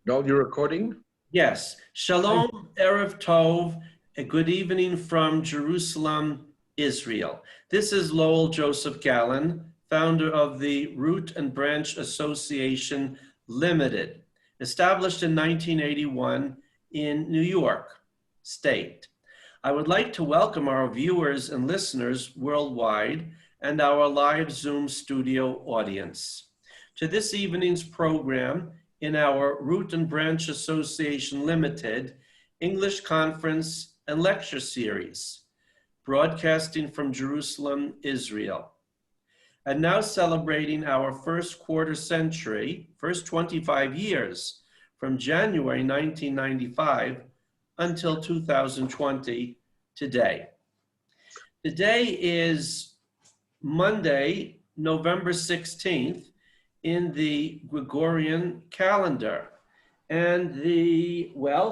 Noel, you're recording? Yes. Hi. Shalom, Erev Tov, a good evening from Jerusalem, Israel. This is Lowell Joseph Gallen, founder of the Root and Branch Association Limited, established in 1981 in New York State. I would like to welcome our viewers and listeners worldwide and our live Zoom studio audience to this evening's program in our Root and Branch Association Limited English Conference and Lecture Series, broadcasting from Jerusalem, Israel. And now celebrating our first quarter century, first 25 years, from January 1995 until 2020 today. Today is Monday, November 16th, in the Gregorian calendar. And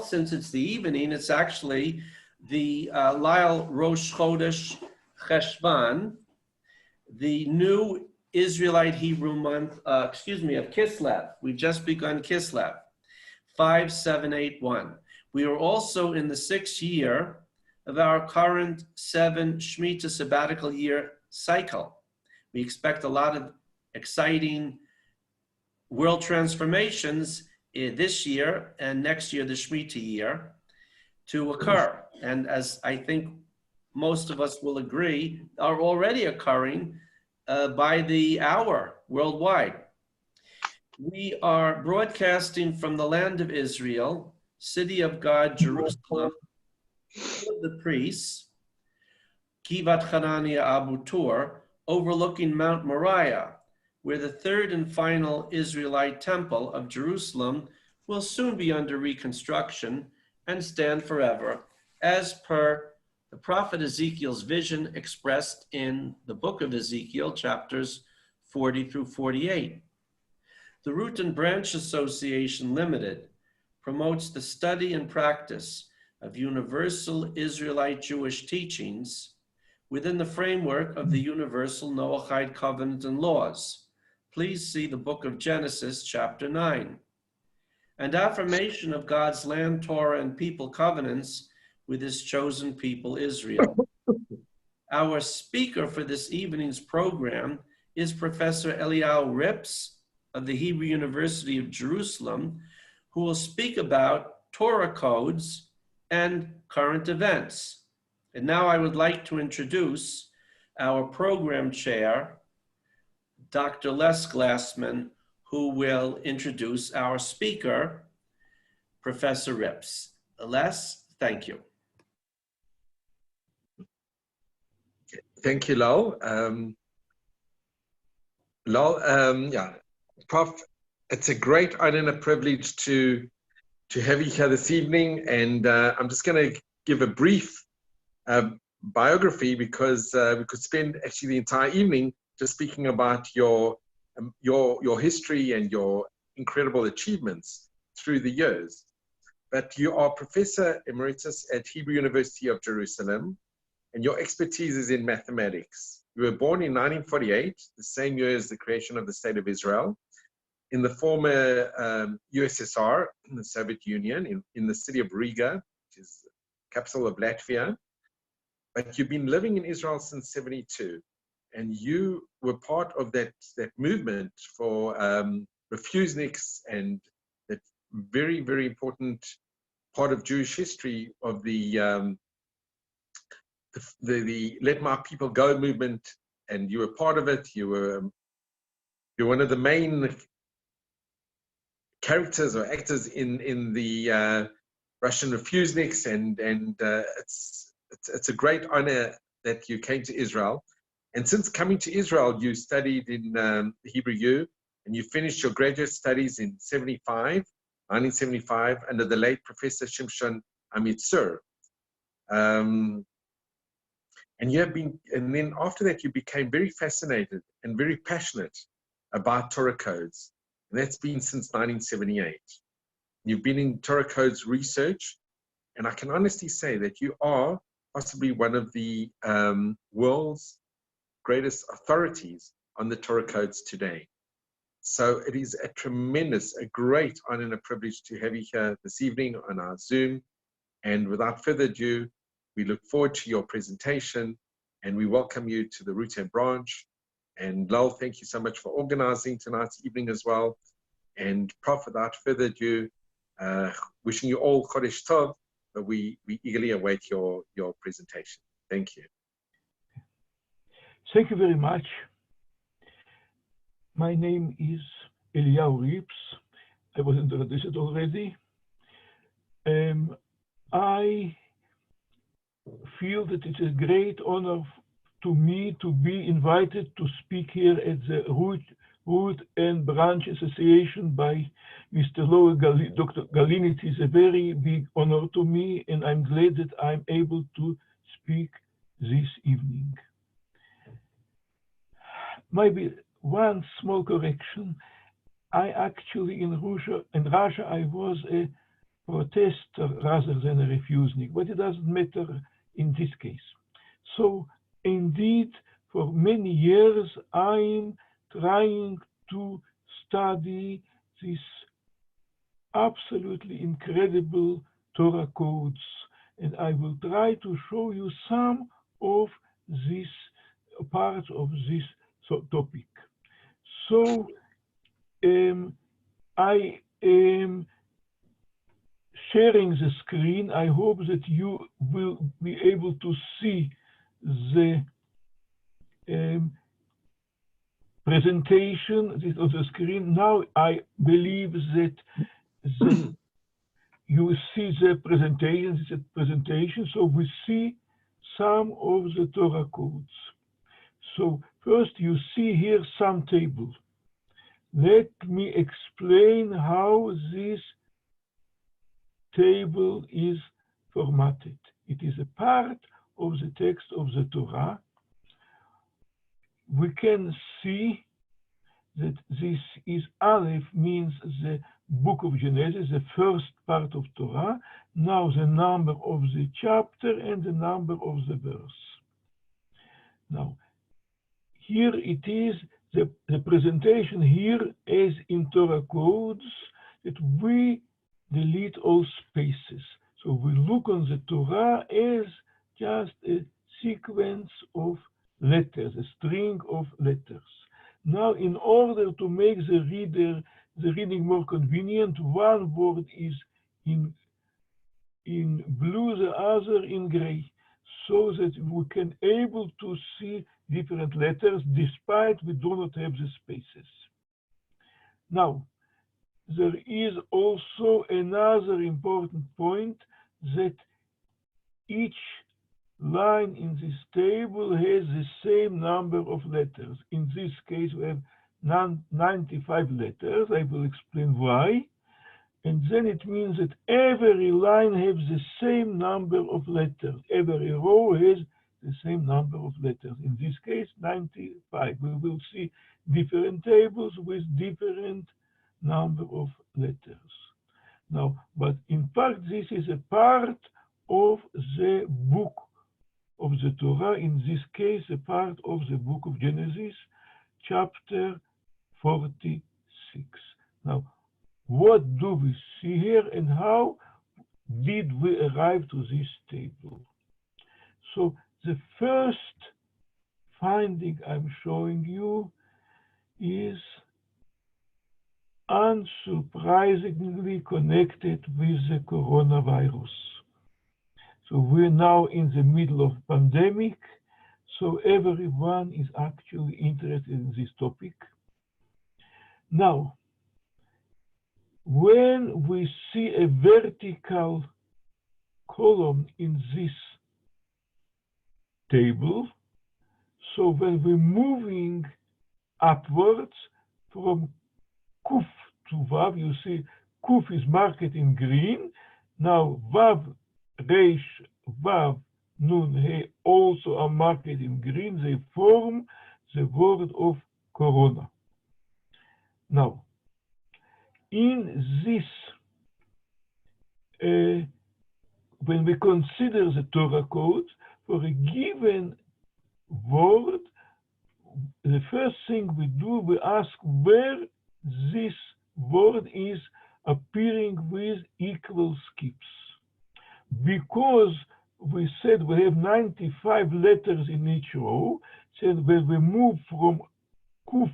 since it's the evening, it's actually the Lyle Rosh Chodesh Cheshvan, the new Israelite Hebrew month, of Kislev. We've just begun Kislev, 5781. We are also in the 6th year of our current 7 Shemitah sabbatical year cycle. We expect a lot of exciting world transformations this year and next year, the Shemitah year, to occur. And as I think most of us will agree, are already occurring by the hour worldwide. We are broadcasting from the land of Israel, city of God, Jerusalem, of the priests, Kivat Hanania Abu Tur, overlooking Mount Moriah, where the third and final Israelite temple of Jerusalem will soon be under reconstruction and stand forever, as per the prophet Ezekiel's vision expressed in the book of Ezekiel, chapters 40 through 48. The Root and Branch Association Limited promotes the study and practice of universal Israelite Jewish teachings within the framework of the Universal Noahide Covenant and Laws. Please see the book of Genesis, chapter 9. And affirmation of God's land, Torah, and people covenants with his chosen people, Israel. Our speaker for this evening's program is Professor Eliyahu Rips of the Hebrew University of Jerusalem, who will speak about Torah codes and current events. And now I would like to introduce our program chair, Dr. Les Glassman, who will introduce our speaker, Professor Rips. Les, thank you. Thank you, Lowell. Prof, it's a great honor and a privilege to have you here this evening. And I'm just going to give a brief biography because we could spend actually the entire evening just speaking about your history and your incredible achievements through the years. But you are Professor Emeritus at Hebrew University of Jerusalem, and your expertise is in mathematics. You were born in 1948, the same year as the creation of the State of Israel, in the former USSR, in the Soviet Union, in the city of Riga, which is the capital of Latvia. But you've been living in Israel since 72. And you were part of that movement for refuseniks and that very, very important part of Jewish history of the Let My People Go movement. And you were part of it. You're one of the main characters or actors in the Russian refuseniks, and it's a great honor that you came to Israel. And since coming to Israel, you studied in Hebrew U, and you finished your graduate studies in 1975, under the late Professor Shimshon Amitzur. And then after that, you became very fascinated and very passionate about Torah codes. And that's been since 1978. You've been in Torah codes research, and I can honestly say that you are possibly one of the world's greatest authorities on the Torah codes today. So it is a great honor and a privilege to have you here this evening on our Zoom. And without further ado, we look forward to your presentation and we welcome you to the Root and Branch. And Lal, thank you so much for organizing tonight's evening as well. And Prof, without further ado, wishing you all Chodesh Tov, but we eagerly await your presentation. Thank you. Thank you very much. My name is Eliyahu Rips. I was introduced already. I feel that it's a great honor to me to be invited to speak here at the Root and Branch Association by Mr. Dr. Galin. It is a very big honor to me, and I'm glad that I'm able to speak this evening. Maybe one small correction. I actually in Russia I was a protester rather than a refusnik, but it doesn't matter in this case. So indeed, for many years I'm trying to study these absolutely incredible Torah codes, and I will try to show you some of these parts of this topic. So I am sharing the screen. I hope that you will be able to see the presentation on the screen. Now I believe that you see the presentation. So we see some of the Torah codes. So first you see here some tables. Let me explain how this table is formatted. It is a part of the text of the Torah. We can see that this is Aleph, means the book of Genesis, the first part of Torah. Now the number of the chapter and the number of the verse. Now, here it is, the presentation here as in Torah codes, that we delete all spaces. So we look on the Torah as just a sequence of letters, a string of letters. Now, in order to make the reading more convenient, one word is in blue, the other in gray, so that we can able to see different letters despite we do not have the spaces. Now, there is also another important point, that each line in this table has the same number of letters. In this case, we have 95 letters. I will explain why. And then it means that every line has the same number of letters. Every row has the same number of letters. In this case, 95. We will see different tables with different number of letters. Now, but in fact, this is a part of the book of the Torah, in this case, a part of the book of Genesis, chapter 46. Now, what do we see here and how did we arrive to this table? So the first finding I'm showing you is unsurprisingly connected with the coronavirus. So we're now in the middle of pandemic, so everyone is actually interested in this topic. Now, when we see a vertical column in this table, so when we're moving upwards from Kuf to Vav, you see Kuf is marked in green. Now Vav, Reish, Vav, Nun, He also are marked in green. They form the word of Corona. Now, in this, when we consider the Torah code, for a given word, the first thing we do, we ask where this word is appearing with equal skips. Because we said we have 95 letters in each row, so when we move from kuf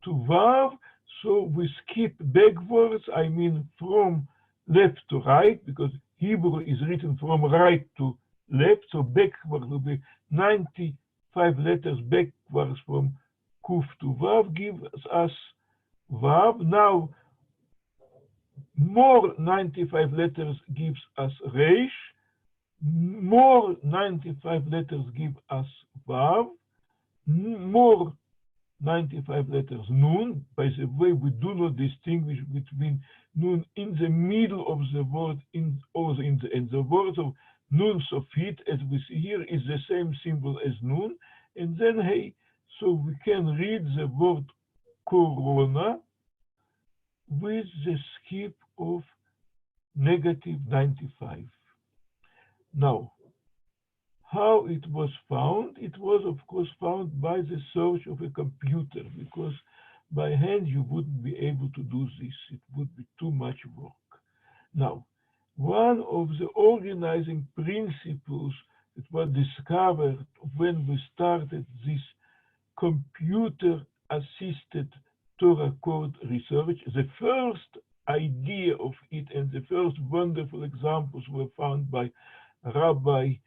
to vav, so we skip backwards, I mean from left to right, because Hebrew is written from right to left, so backward will be 95 letters backwards from kuf to vav gives us vav. Now, more 95 letters gives us resh, more 95 letters give us vav, more 95 letters nun. By the way, we do not distinguish between nun in the middle of the word or in the end. The word of nun sofit, as we see here, is the same symbol as nun. And then hey, so we can read the word corona with the skip of negative 95. Now, how it was found? It was, of course, found by the search of a computer, because by hand you wouldn't be able to do this. It would be too much work. Now, one of the organizing principles that was discovered when we started this computer-assisted Torah code research, the first idea of it and the first wonderful examples were found by Rabbi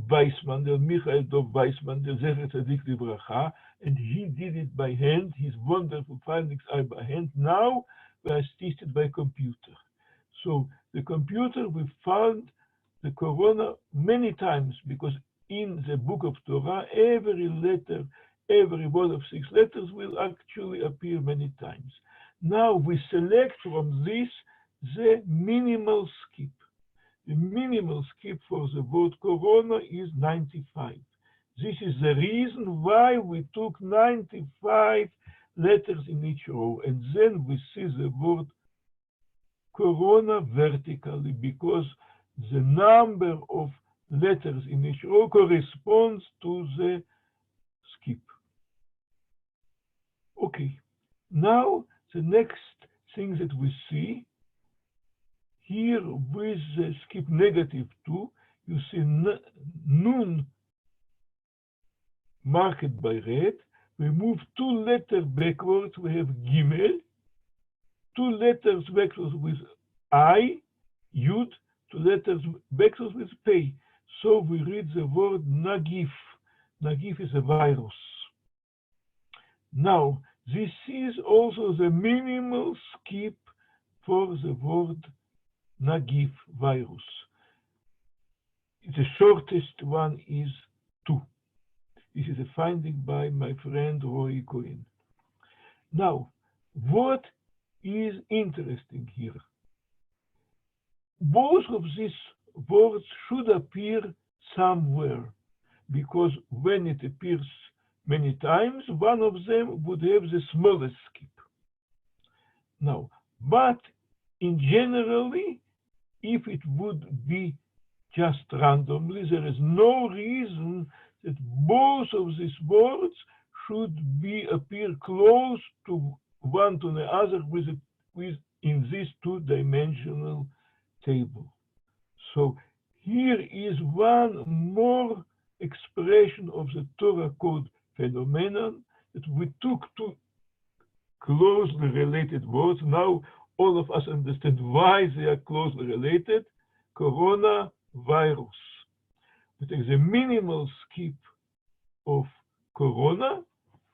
Weissman, Michael Dov Weissman, the Zecher Tzadik Livracha, and he did it by hand. His wonderful findings are by hand. Now we are assisted by computer. So the computer, we found the corona many times, because in the book of Torah, every letter, every word of 6 letters will actually appear many times. Now we select from this the minimal skip. The minimal skip for the word corona is 95. This is the reason why we took 95 letters in each row, and then we see the word corona vertically, because the number of letters in each row corresponds to the skip. Okay, now the next thing that we see here with the skip negative 2, you see nun marked by red. We move 2 letters backwards, we have gimel, 2 letters backwards with I, yud, 2 letters backwards with pei. So we read the word nagif. Nagif is a virus. Now, this is also the minimal skip for the word nagif, virus. The shortest one is 2. This is a finding by my friend Roy Cohen. Now, what is interesting here? Both of these words should appear somewhere, because when it appears many times, one of them would have the smallest skip. Now, but in generally, if it would be just randomly, there is no reason that both of these words should appear close to one to the other in this 2-dimensional table. So here is one more expression of the Torah code phenomenon, that we took 2 closely related words. Now all of us understand why they are closely related. Coronavirus. We take the minimal skip of corona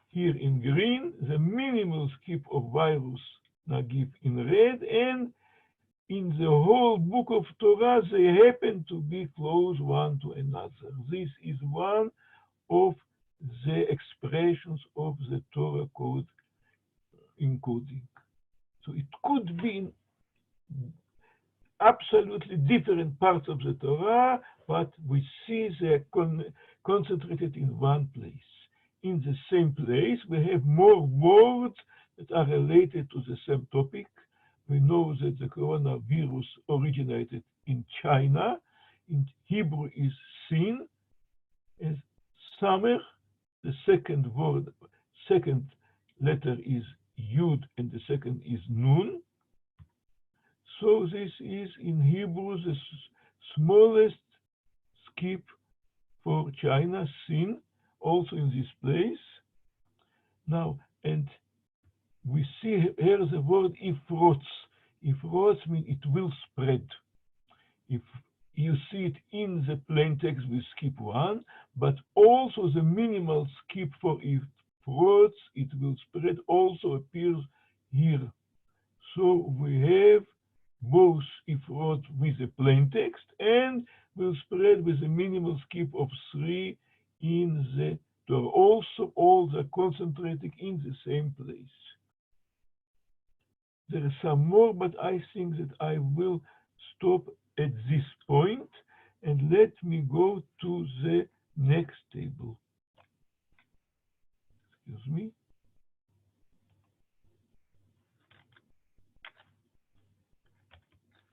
here in green, the minimal skip of virus nagif in red, and in the whole book of Torah, they happen to be close one to another. This is one of the expressions of the Torah code encoding. So it could be in absolutely different parts of the Torah, but we see they're concentrated in one place. In the same place, we have more words that are related to the same topic. We know that the coronavirus originated in China. In Hebrew is sin, as summer. The second letter is Yud and the second is Nun. So this is in Hebrew the smallest skip for China, Sin, also in this place. Now, and we see here the word ifrotz. Ifrotz means it will spread. If you see it in the plain text with skip 1, but also the minimal skip for ifrotz, it will spread, also appears here. So we have both ifrotz with the plain text and will spread with a minimal skip of 3 in the Torah. Also, all the concentrating in the same place. There is some more, but I think that I will stop at this point and let me go to the next table. Excuse me.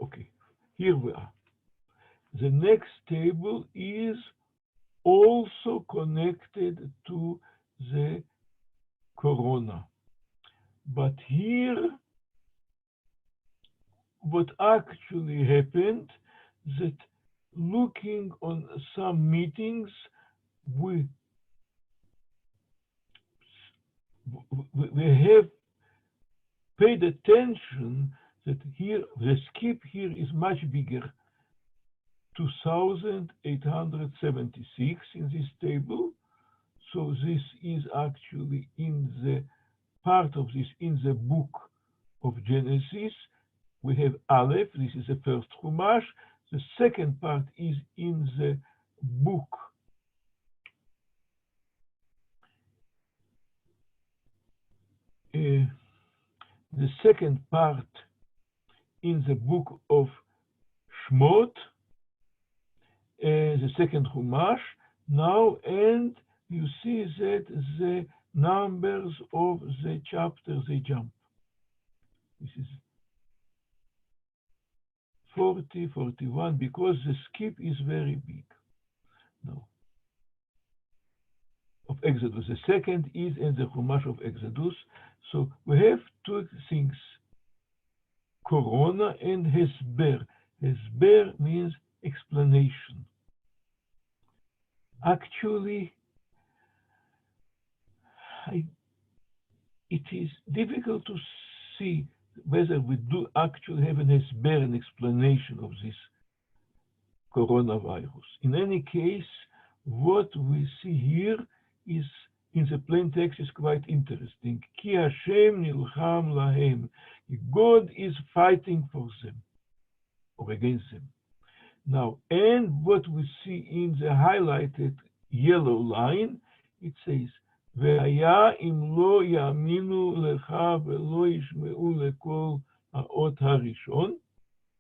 Okay, here we are. The next table is also connected to the corona. But here, what actually happened, that looking on some meetings, we have paid attention that here, the skip here is much bigger, 2,876 in this table. So this is actually in the part of this, in the book of Genesis. We have Aleph, this is the first Chumash. The second part is in the book the second part in the book of Shmot, the second Chumash now, and you see that the numbers of the chapters, they jump. This is 40, 41, because the skip is very big. Now, of Exodus. The second is in the Chumash of Exodus. So we have two things, Corona and Hesber. Hesber means explanation. Actually, it is difficult to see whether we do actually have an Hesber, an explanation of this coronavirus. In any case, what we see here is in the plain text is quite interesting. Ki Hashem nilcham lahem. God is fighting for them or against them. Now, and what we see in the highlighted yellow line, it says, Ve'aya im lo yaminu lecha ve'lo yishme'u lekol ha'ot harishon,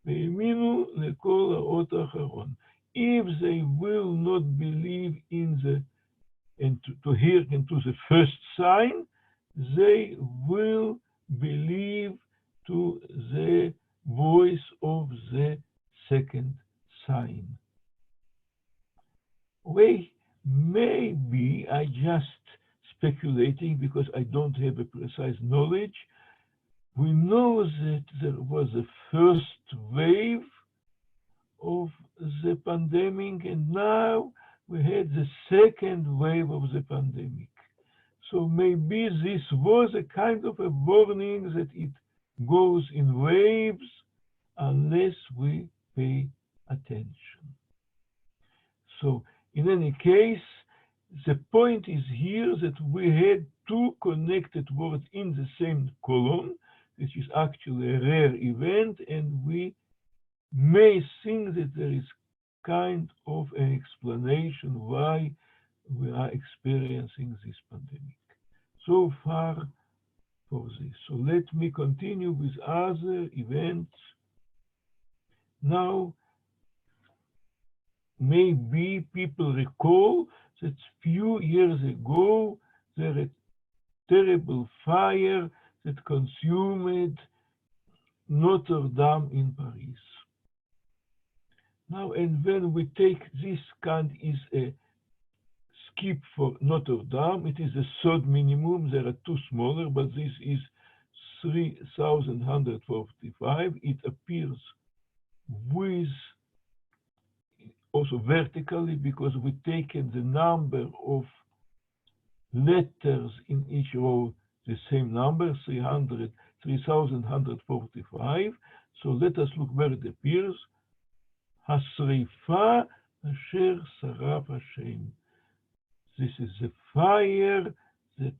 ve'yaminu lekol ha'ot hacharon. If they will not believe in the, and to hear into the first sign, they will believe to the voice of the second sign. Wait, maybe I just speculating because I don't have a precise knowledge. We know that there was a first wave of the pandemic, and now we had the second wave of the pandemic. So maybe this was a kind of a warning that it goes in waves unless we pay attention. So in any case, the point is here that we had two connected words in the same column, which is actually a rare event, and we may think that there is kind of an explanation why we are experiencing this pandemic. So far for this. So let me continue with other events. Now, maybe people recall that few years ago there was a terrible fire that consumed Notre Dame in Paris. Now, and when we take this kind is a skip for Notre Dame, it is a third minimum. There are two smaller, but this is 3,145. It appears with also vertically because we've taken the number of letters in each row, the same number, 3,145. So let us look where it appears. השריפה אשר שרף השם. This is the fire that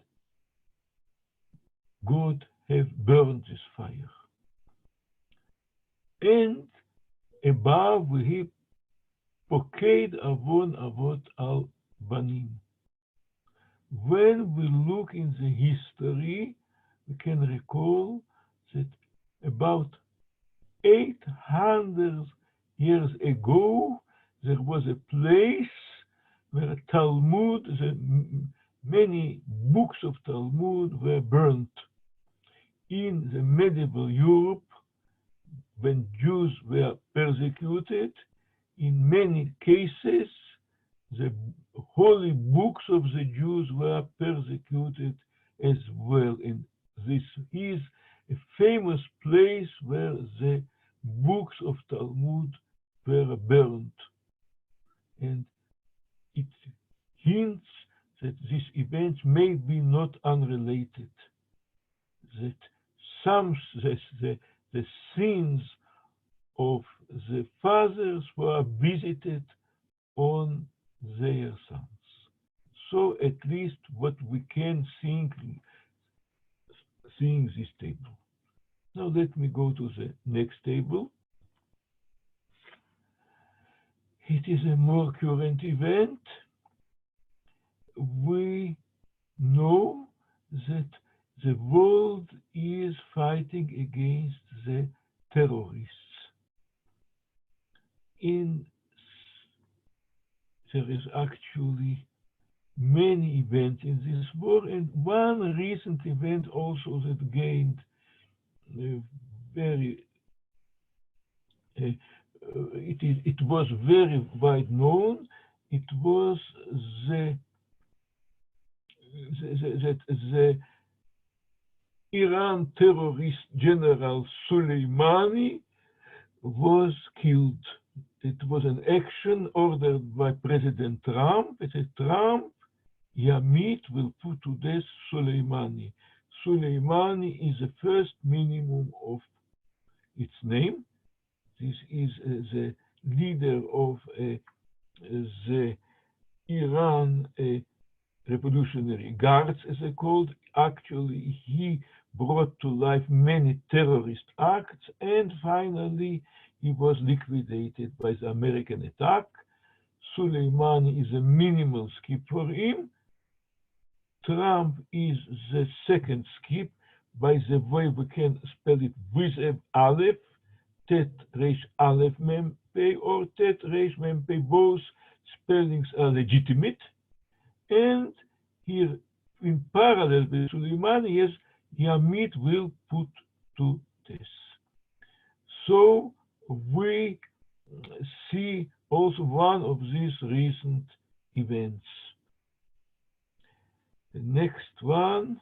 God have burned this fire. And above we פוקד עוון אבות על בנים. When we look in the history, we can recall that about 800 years ago, there was a place where Talmud, many books of Talmud were burnt. In the medieval Europe, when Jews were persecuted, in many cases, the holy books of the Jews were persecuted as well. And this is a famous place where the books of Talmud were burned. And it hints that these events may be not unrelated, that the sins of the fathers were visited on their sons. So at least what we can think, seeing this table. Now let me go to the next table. It is a more current event. We know that the world is fighting against the terrorists. There is actually many events in this war, and one recent event also that gained it was very wide known. It was the Iran terrorist general Soleimani was killed. It was an action ordered by President Trump. It said, Trump, Yamit will put to death Soleimani. Soleimani is the first minimum of its name. This is the leader of the Iran Revolutionary Guards, as they called. Actually, he brought to life many terrorist acts, and finally, he was liquidated by the American attack. Soleimani is a minimal skip for him. Trump is the second skip. By the way, we can spell it with an aleph, Tet Resh Aleph Mem Pei, or Tet Resh Mem Pei. Both spellings are legitimate. And here, in parallel with Soleimani, yes, Yamit will put to death. So we see also one of these recent events. The next one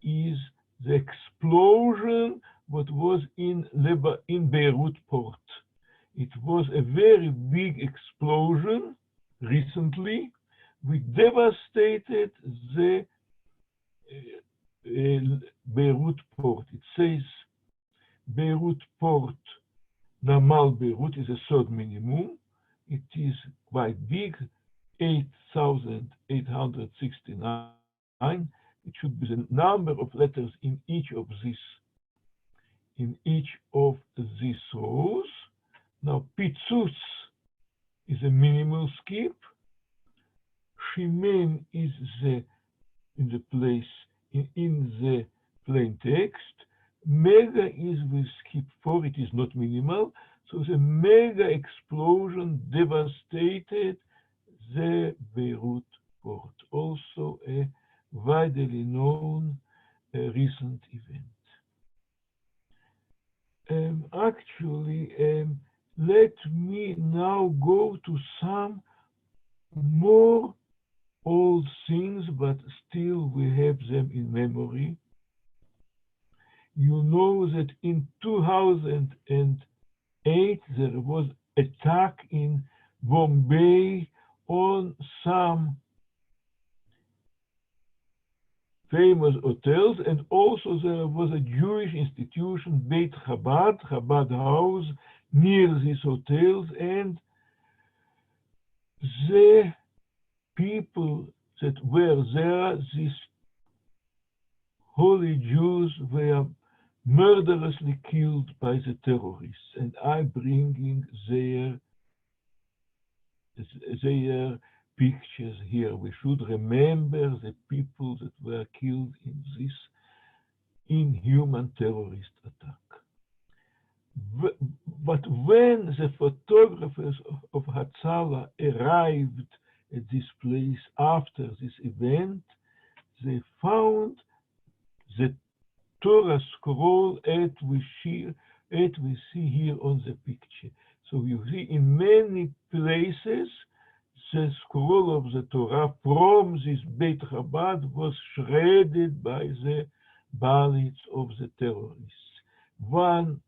is the explosion what was in Beirut port. It was a very big explosion recently. We devastated the Beirut port. It says Beirut port, Namal Beirut is a third minimum. It is quite big, 8,869. It should be the number of letters in each of these rows. Now, Pitzus is a minimal skip. Shimen is in the plain text. Mega is with skip 4. It is not minimal. So the mega explosion devastated the Beirut port. Also a widely known recent event. Let me now go to some more old things, but still we have them in memory. You know that in 2008 there was attack in Bombay on some famous hotels, and also there was a Jewish institution, Beit Chabad, Chabad House, near these hotels, and the people that were there, these holy Jews, were murderously killed by the terrorists, and I'm bringing their pictures here. We should remember the people that were killed in this inhuman terrorist attack. But when the photographers of Hatzalah arrived at this place after this event, they found the Torah scroll as we see here on the picture. So you see in many places the scroll of the Torah from this Beit Chabad was shredded by the bullets of the terrorists. One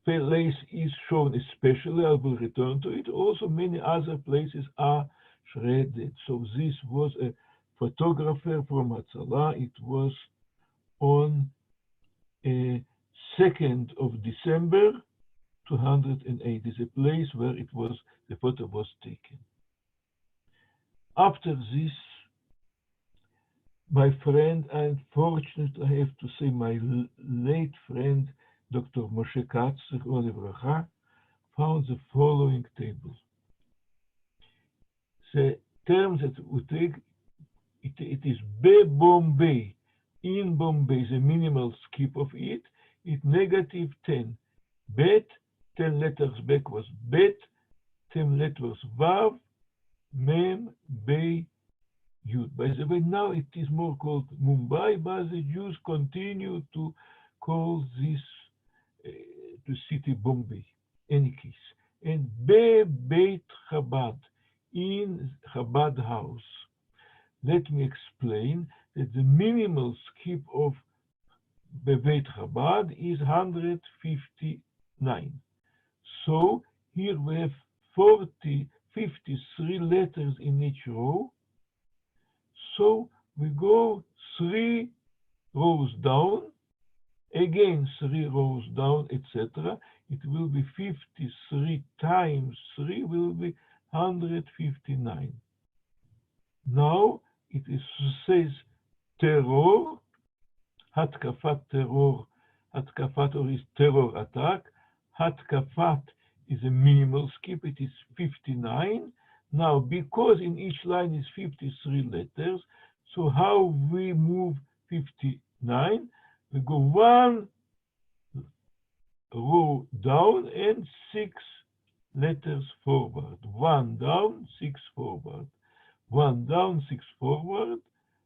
place is shown especially, I will return to it. Also many other places are shredded. So this was a photographer from Hatzalah. It was on 2nd of December 208 is a place where the photo was taken. After this, my friend, unfortunately, I have to say, my late friend, Dr. Moshe Katz, found the following table. The term that we take, it is Bombay. In Bombay, the minimal skip of it is -10. Bet, 10 letters back was Bet, 10 letters Vav, Mem, Bay, Yud. By the way, now it is more called Mumbai, but the Jews continue to call this the city Bombay, any case. And Beit Chabad, in Chabad house. Let me explain that the minimal skip of Beit Chabad is 159. So here we have 53 letters in each row. So we go 3 rows down, again 3 rows down, etc. It will be 53 times 3 will be 159. Now it says terror, Hatkafat terror, Hatkafat or is terror attack. Hatkafat is a minimal skip, it is 59. Now, because in each line is 53 letters, so how we move 59? We go 1 row down and 6 letters forward. 1 down, 6 forward. 1 down, 6 forward.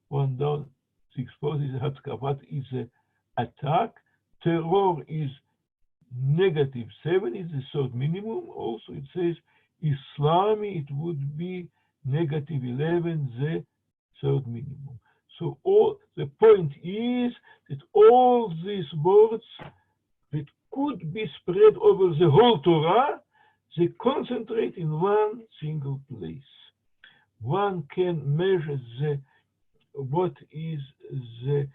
1 down, 6 forward. Hatkafat is an attack. Terror is -7, is the third minimum. Also, it says Islami, it would be -11, the third minimum. So the point is that all these words that could be spread over the whole Torah, they concentrate in one single place. One can measure what is the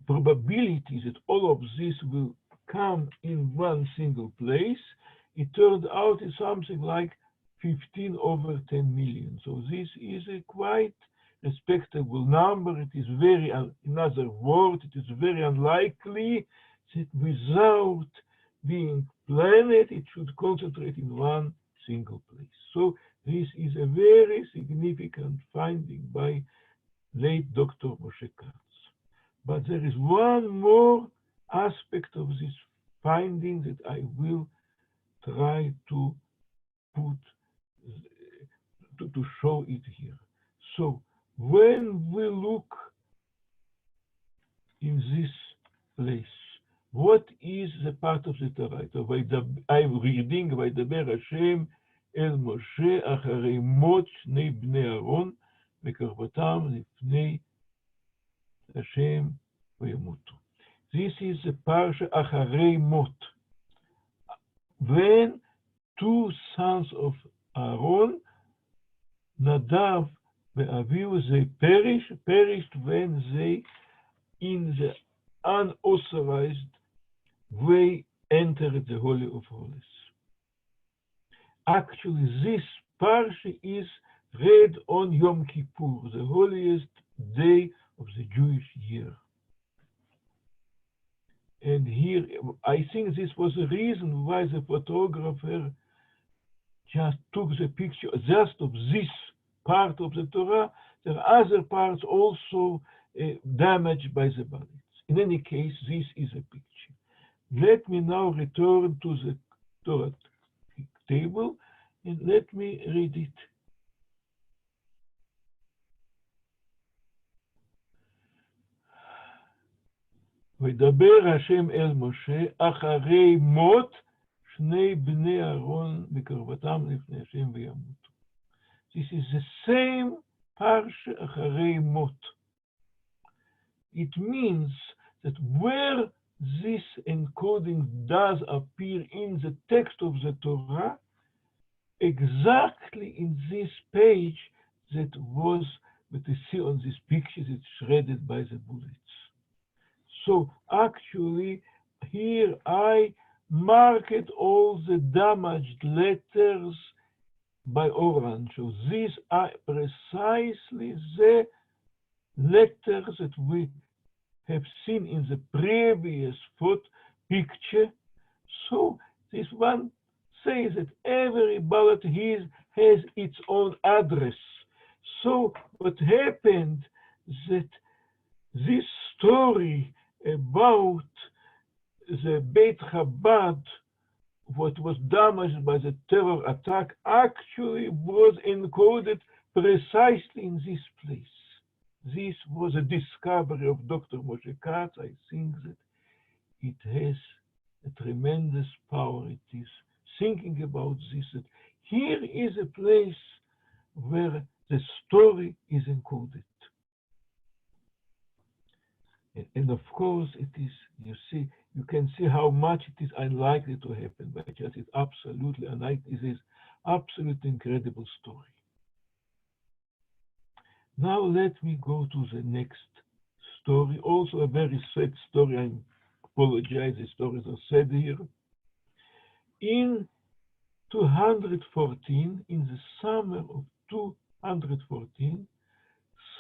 probability that all of this will come in one single place. It turned out it's something like 15 over 10 million. So this is a quite respectable number. It is very, in other words, it is very unlikely that without being planned, it should concentrate in one single place. So this is a very significant finding by late Dr. Moshe Katz. But there is one more aspect of this finding that I will try to put, to show it here. So when we look in this place, what is the part of the Torah? So I'm reading, וידבר השם אל משה אחרי מות שני בני אהרון וקרבתם לפני Hashem וימותו. This is the parsha אחרי מות. When two sons of Aaron, Nadav and Avihu, they perished when they, in the unauthorized way, entered the Holy of Holies. Actually, this parsha is read on Yom Kippur, the holiest day of the Jewish year. And here, I think this was the reason why the photographer just took the picture just of this part of the Torah. There are other parts also damaged by the bullets. In any case, this is a picture. Let me now return to the Torah table and let me read it. וידבר השם אל משה אחרי מות שני בני אהרון בקרבתם לפני השם וימותו. This is the same parsha אחרי מות. It means that where this encoding does appear in the text of the Torah, exactly in this page that was, what you see on this picture, it's shredded by the bullets. So actually, here I marked all the damaged letters by orange. So these are precisely the letters that we have seen in the previous picture. So this one says that every ballot has its own address. So what happened that this story about the Beit Chabad, what was damaged by the terror attack, actually was encoded precisely in this place. This was a discovery of Dr. Moshe Katz. I think that it has a tremendous power. It is thinking about this, that here is a place where the story is encoded. And of course, it is, you can see how much it is unlikely to happen, but just it's absolutely unlikely. It is absolutely incredible story. Now let me go to the next story, also a very sad story. I apologize, the stories are sad here. In 214, in the summer of 214,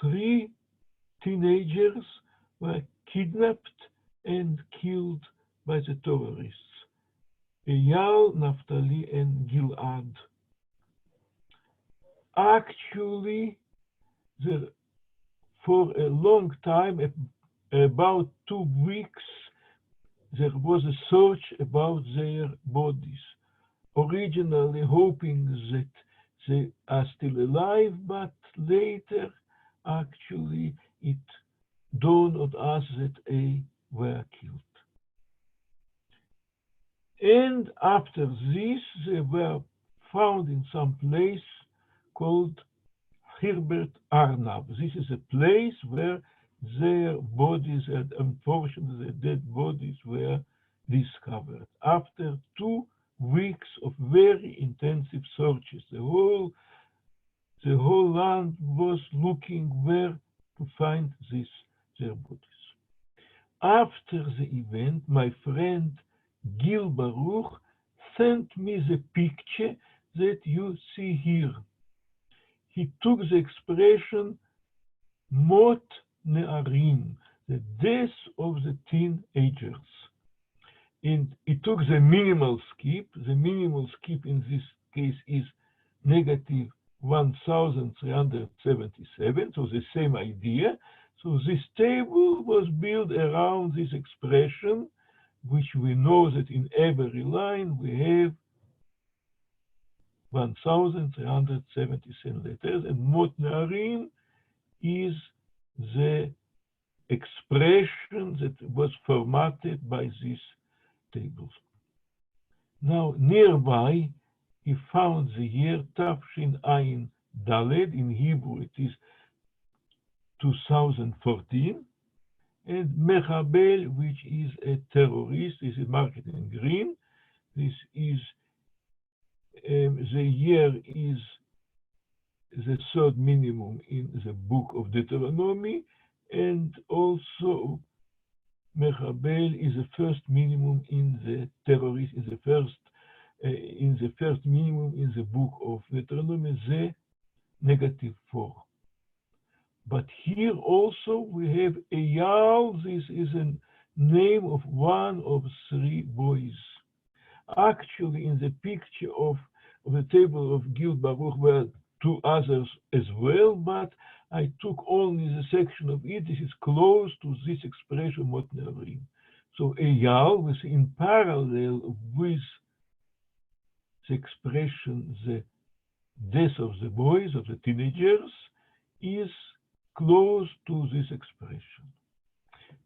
3 teenagers were kidnapped and killed by the terrorists, Eyal, Naphtali, and Gilad. Actually, for a long time, about 2 weeks, there was a search about their bodies, originally hoping that they are still alive, but later, actually, it dawned on us that they were killed. And after this, they were found in some place called Hirbet Arnab. This is a place where their bodies, and unfortunately, their dead bodies were discovered. After 2 weeks of very intensive searches, the whole land was looking where to find their bodies. After the event, my friend Gil Baruch sent me the picture that you see here. He took the expression Mot Ne'arim, the death of the teenagers. And he took the minimal skip. The minimal skip in this case is negative 1,377, so the same idea. So this table was built around this expression, which we know that in every line we have 1,377 letters, and Mot Ne'arim is the expression that was formatted by these tables. Now, nearby, he found the year Tafshin Ayin Daled. In Hebrew, it is 2014. and Mechabel, which is a terrorist. This is marked in green. This is the year is the third minimum in the book of Deuteronomy, and also Mechabel is the first minimum in the terrorist, in the first minimum in the book of Deuteronomy, the -4. But here also we have Eyal. This is a name of one of three boys. Actually, in the picture of the table of Gil Baruch were two others as well, but I took only the section of it. This is close to this expression Motnerim. So Eyal, we see in parallel with the expression the death of the boys, of the teenagers, is close to this expression.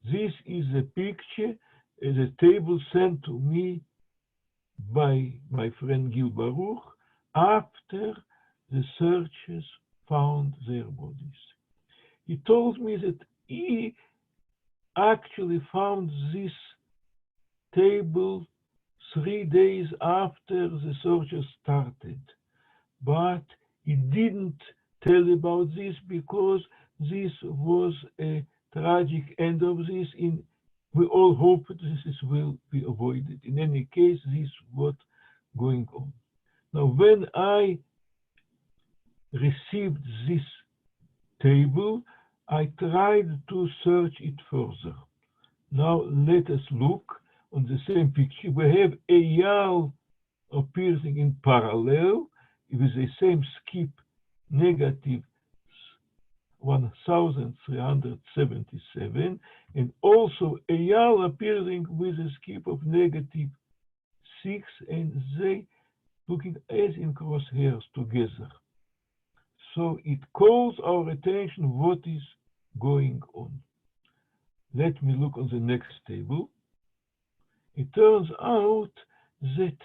This is a picture, the table sent to me by my friend Gil Baruch after the searchers found their bodies. He told me that he actually found this table 3 days after the searchers started, but he didn't tell about this because this was a tragic end of this. We all hope this will be avoided. In any case, this is what's going on. Now, when I received this table, I tried to search it further. Now, let us look on the same picture. We have Eyal appearing in parallel with the same skip, -1377, and also Eyal appearing with a skip of -6, and they looking as in crosshairs together. So it calls our attention what is going on. Let me look on the next table. It turns out that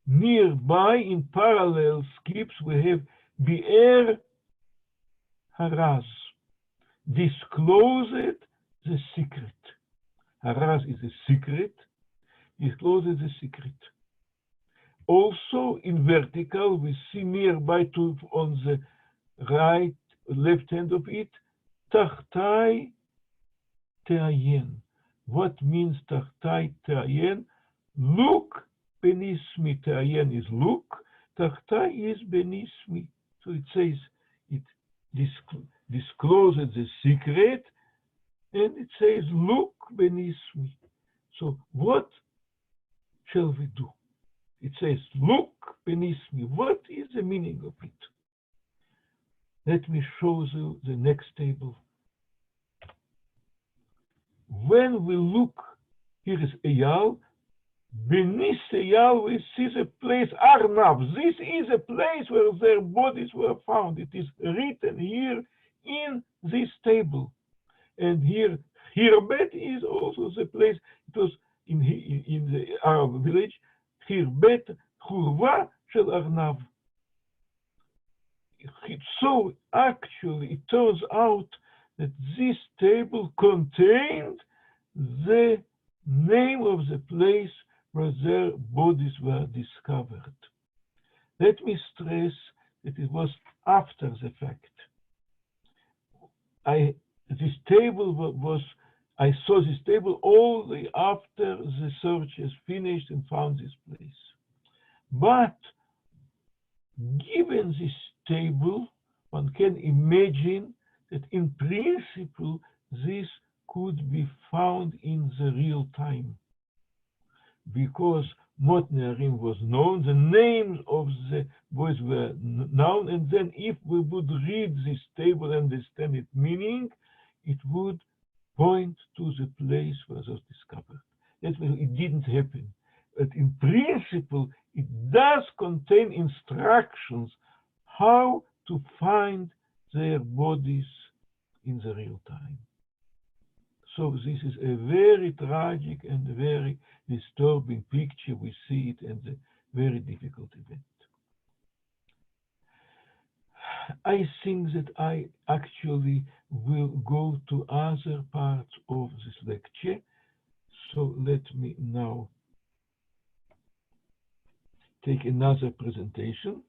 nearby in parallel skips we have Bi'er Haraz, disclosed the secret. Haraz is a secret, discloses the secret. Also in vertical, we see nearby on the left hand of it, Tachtai Te'ayen. What means Tachtai Te'ayen? Look benismi. Te'ayen is look. Tachtai is benismi. So it says it discloses the secret, and it says look benismi. So what shall we do? It says look benismi. What is the meaning of it? Let me show you the next table. When we look, here is Eyal. Beneath Eyal, we see the place Arnav. This is a place where their bodies were found. It is written here in this table. And here, Hirbet is also the place. It was in the Arab village. Hirbet Churva Shel Arnav. So actually, it turns out that this table contained the name of the place where their bodies were discovered. Let me stress that it was after the fact. I saw this table only after the searchers finished and found this place. But given this table, one can imagine that in principle this could be found in the real time, because Motnerim was known, the names of the boys were known, and then if we would read this table and understand its meaning, it would point to the place where it was discovered. That means it didn't happen. But in principle, it does contain instructions how to find their bodies in the real time. So this is a very tragic and very disturbing picture. We see it as a very difficult event. I think that I actually will go to other parts of this lecture. So let me now take another presentation.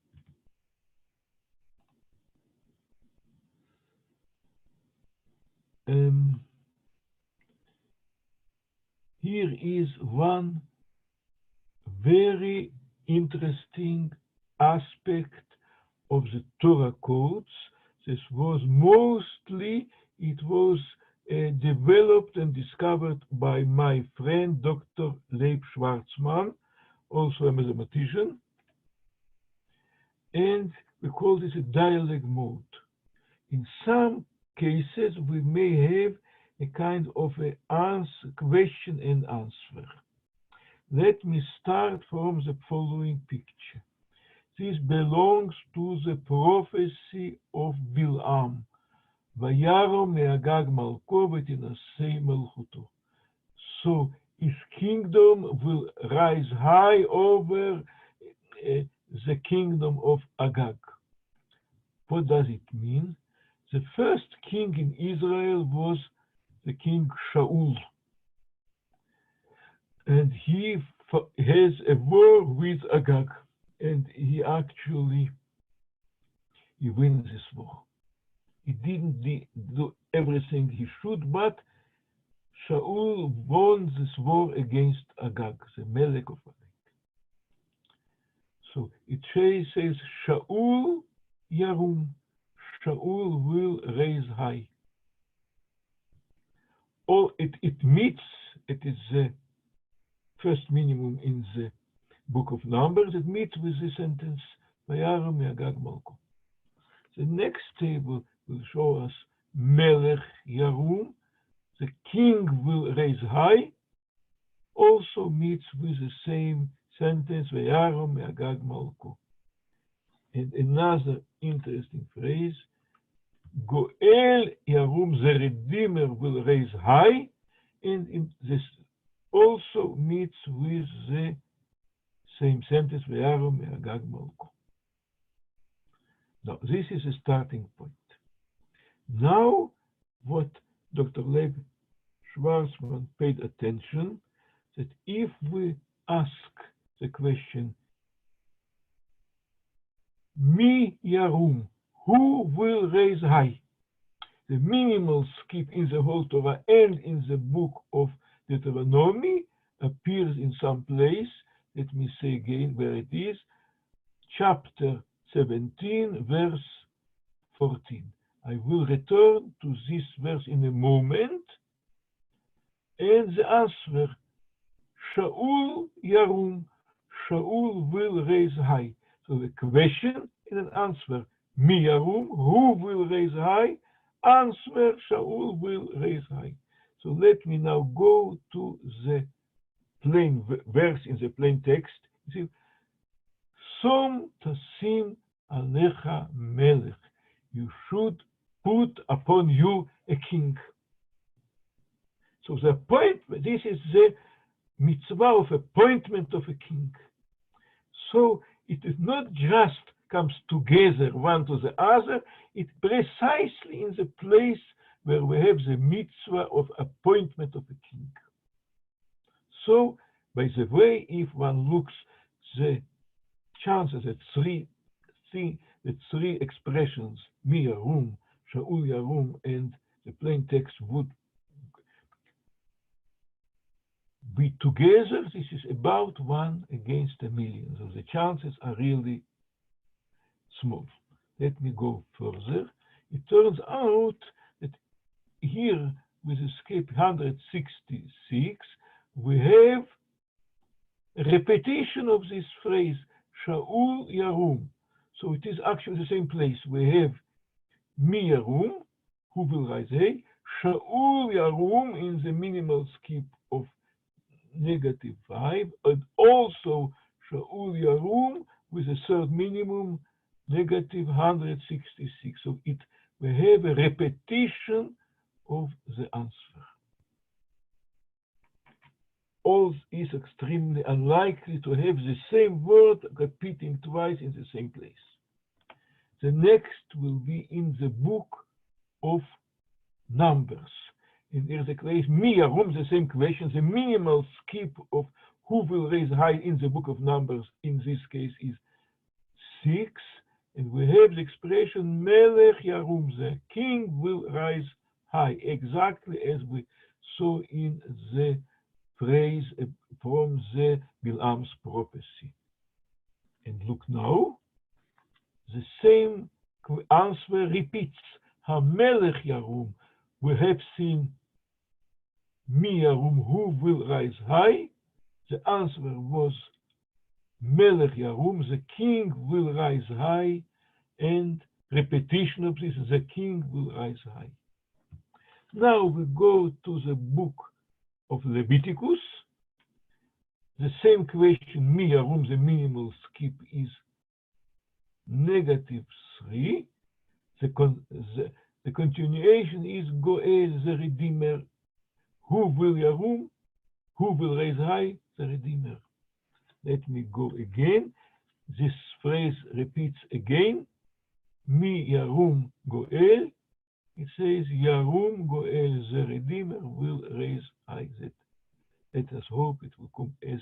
Here is one very interesting aspect of the Torah codes. This was mostly, it was developed and discovered by my friend Dr. Leib Schwarzman, also a mathematician, and we call this a dialogue mode. In some cases, we may have a kind of a question and answer. Let me start from the following picture. This belongs to the prophecy of Bilam. Vayaro me'agag malko v'tinasei malchuto. So his kingdom will rise high over the kingdom of Agag. What does it mean? The first king in Israel was the king Shaul. And he has a war with Agag. And he actually wins this war. He didn't do everything he should, but Shaul won this war against Agag, the Melech of Agag. So it says, Shaul Yarum, Shaul will raise high. Or it meets, it is the first minimum in the book of Numbers, it meets with the sentence, Vayaram Me'agag Malko. The next table will show us Melech Yarum, the king will raise high, also meets with the same sentence, Vayaram Me'agag Malko. And another interesting phrase, Goel Yarum, the Redeemer will raise high, and this also meets with the same sentence, Vayaram Me'agag Malko. Now, this is a starting point. Now, what Dr. Leib Schwarzman paid attention, that if we ask the question, Mi Yarum, who will raise high? The minimal skip in the whole Torah and in the book of Deuteronomy appears in some place. Let me say again where it is. Chapter 17, verse 14. I will return to this verse in a moment. And the answer, Shaul Yarum, Shaul will raise high. So the question and an answer, Mi Yarum, who will raise high? Answer, Shaul will raise high. So let me now go to the plain verse in the plain text. You see, Som tasim alecha melech. You should put upon you a king. So the appointment, this is the mitzvah of appointment of a king. So it is not just comes together one to the other, it precisely in the place where we have the mitzvah of appointment of a king. So, by the way, if one looks the chances that three expressions, Mi Yarum, Shaul Yarum, and the plain text would be together, this is about 1 against a million. So the chances are really small. Let me go further. It turns out that here with escape 166, we have a repetition of this phrase, Shaul Yarum. So it is actually the same place. We have Mi Yarum, who will rise high, Shaul Yarum in the minimal skip of -5, and also Shaul Yarum with a third minimum, -166. So we have a repetition of the answer. All is extremely unlikely to have the same word repeating twice in the same place. The next will be in the book of Numbers. And there's a question, Miyarum, the same question, the minimal skip of who will raise high in the book of Numbers, in this case, is 6. And we have the expression, Melech Yarum, the king will rise high, exactly as we saw in the phrase from the Bilam's prophecy. And look now, the same answer repeats. HaMelech Yarum, we have seen Mi Yarum, who will rise high. The answer was Melech Yarum, the king will rise high, and repetition of this, the king will rise high. Now we go to the book of Leviticus. The same question, Mi Yarum, the minimal skip is -3. The continuation is Goel, the Redeemer. Who will Yarum? Who will raise high? The Redeemer. Let me go again. This phrase repeats again. Mi Yarum Goel. It says Yarum Goel, the Redeemer will raise high. Let us hope it will come as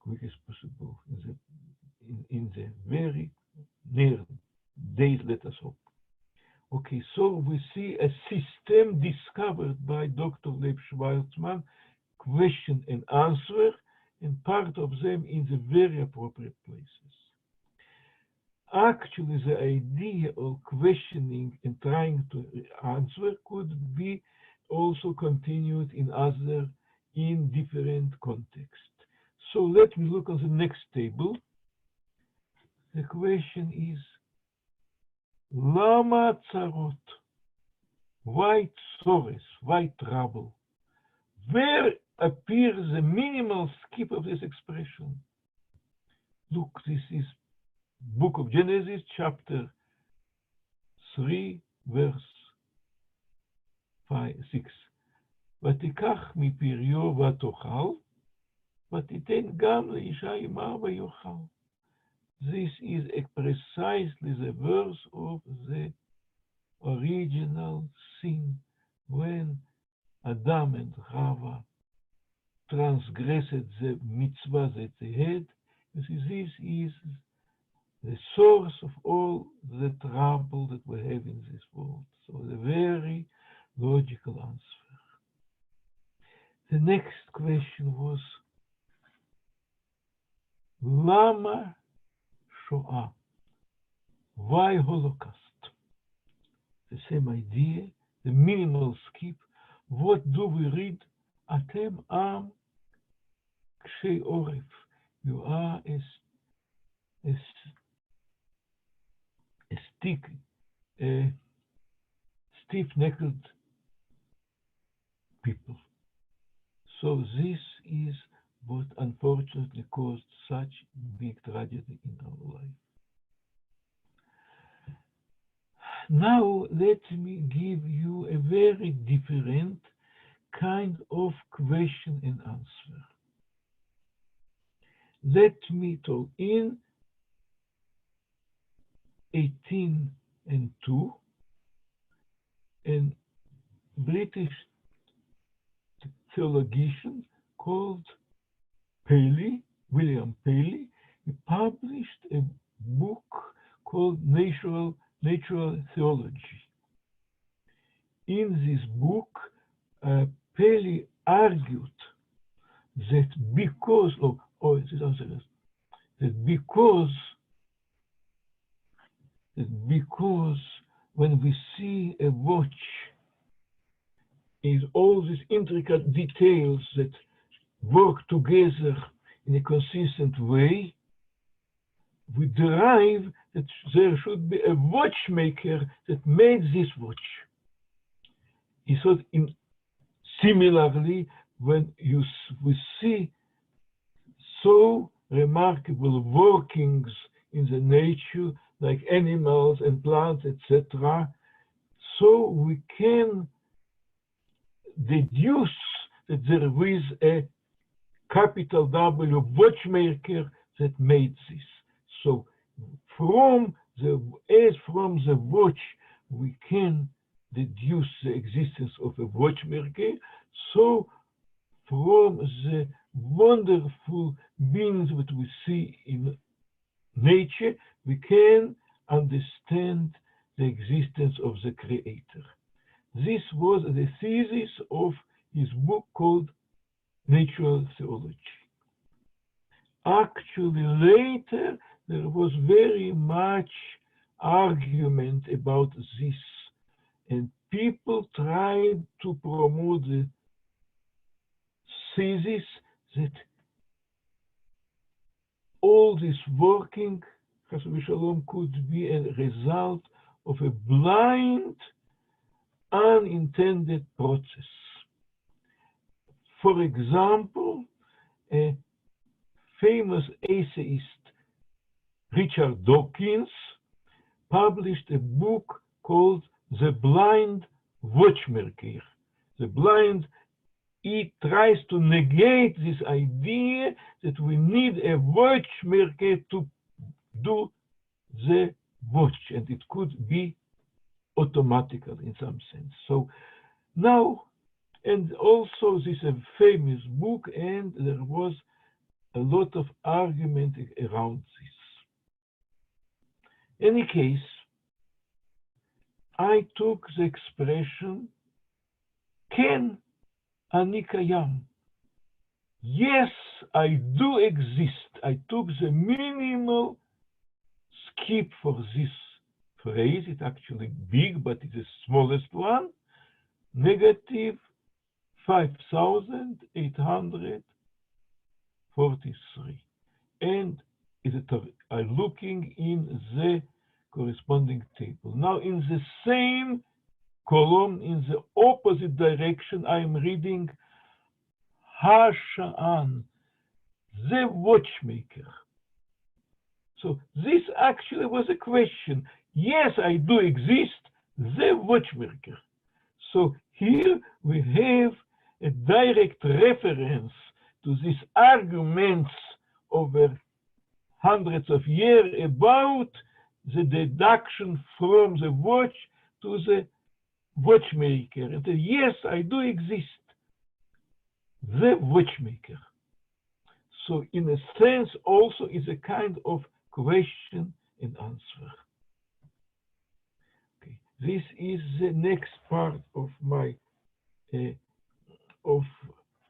quick as possible in the very near days. Let us hope. Okay, so we see a system discovered by Dr. Leib Schwarzman, question and answer, and part of them in the very appropriate places. Actually, the idea of questioning and trying to answer could be also continued in different contexts. So let me look on the next table. The question is, Lama Tzarot, why tzores, why trouble? Where appears the minimal skip of this expression? Look, this is Book of Genesis, chapter 3, verse 6. ותיקח מפריו ותאכל, ותיתן גם לאישה עמה ויאכל. This is precisely the verse of the original sin, when Adam and Chava transgressed the mitzvah that they had. You see, this is the source of all the trouble that we have in this world. So the very logical answer. The next question was, Lama Shoah, why Holocaust? The same idea, the minimal skip. What do we read? Atem am kshei oref. You are a stiff-necked people. So this is what unfortunately caused such big tragedy in our life. Now let me give you a very different kind of question and answer. Let me talk in 1802, a British theologian called Paley, William Paley, he published a book called Natural Theology. In this book, Paley argued that because when we see a watch is all these intricate details that work together in a consistent way, we derive that there should be a watchmaker that made this watch. He thought, similarly, when we see so remarkable workings in the nature, like animals and plants, etc., so we can deduce that there is a capital W watchmaker that made this. So from as from the watch we can deduce the existence of a watchmaker, so from the wonderful beings that we see in nature, we can understand the existence of the Creator. This was the thesis of his book called Natural Theology. Actually, later, there was very much argument about this, and people tried to promote the thesis that all this working, Chas v'Shalom, could be a result of a blind, unintended process. For example, a famous essayist, Richard Dawkins, published a book called The Blind Watchmaker. The blind, he tries to negate this idea that we need a watchmaker to do the watch, and it could be automatical in some sense. So now, and also this is a famous book, and there was a lot of argument around this. In any case, I took the expression, Ken ani kayam. Yes, I do exist. I took the minimal skip for this phrase. It's actually big, but it's the smallest one. Negative 5,843. And I'm looking in the corresponding table. Now, in the same column, in the opposite direction, I am reading Hasha'an, the watchmaker. So this actually was a question. Yes, I do exist, the watchmaker. So here we have a direct reference to these arguments over hundreds of years about the deduction from the watch to the watchmaker. And yes, I do exist, the watchmaker. So in a sense also is a kind of question and answer. Okay. This is the next part of my of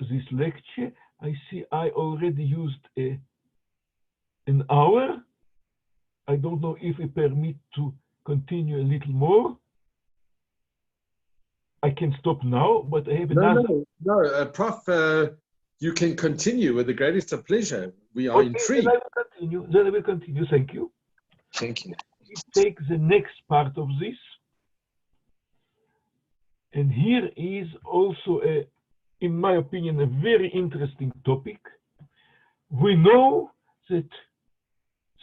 this lecture. I see I already used an hour. I don't know if we permit to continue a little more. I can stop now, but I have another. No, Prof, you can continue with the greatest of pleasure. We are intrigued. Then I will continue. Thank you. Thank you. We take the next part of this. And here is also, in my opinion, a very interesting topic. We know that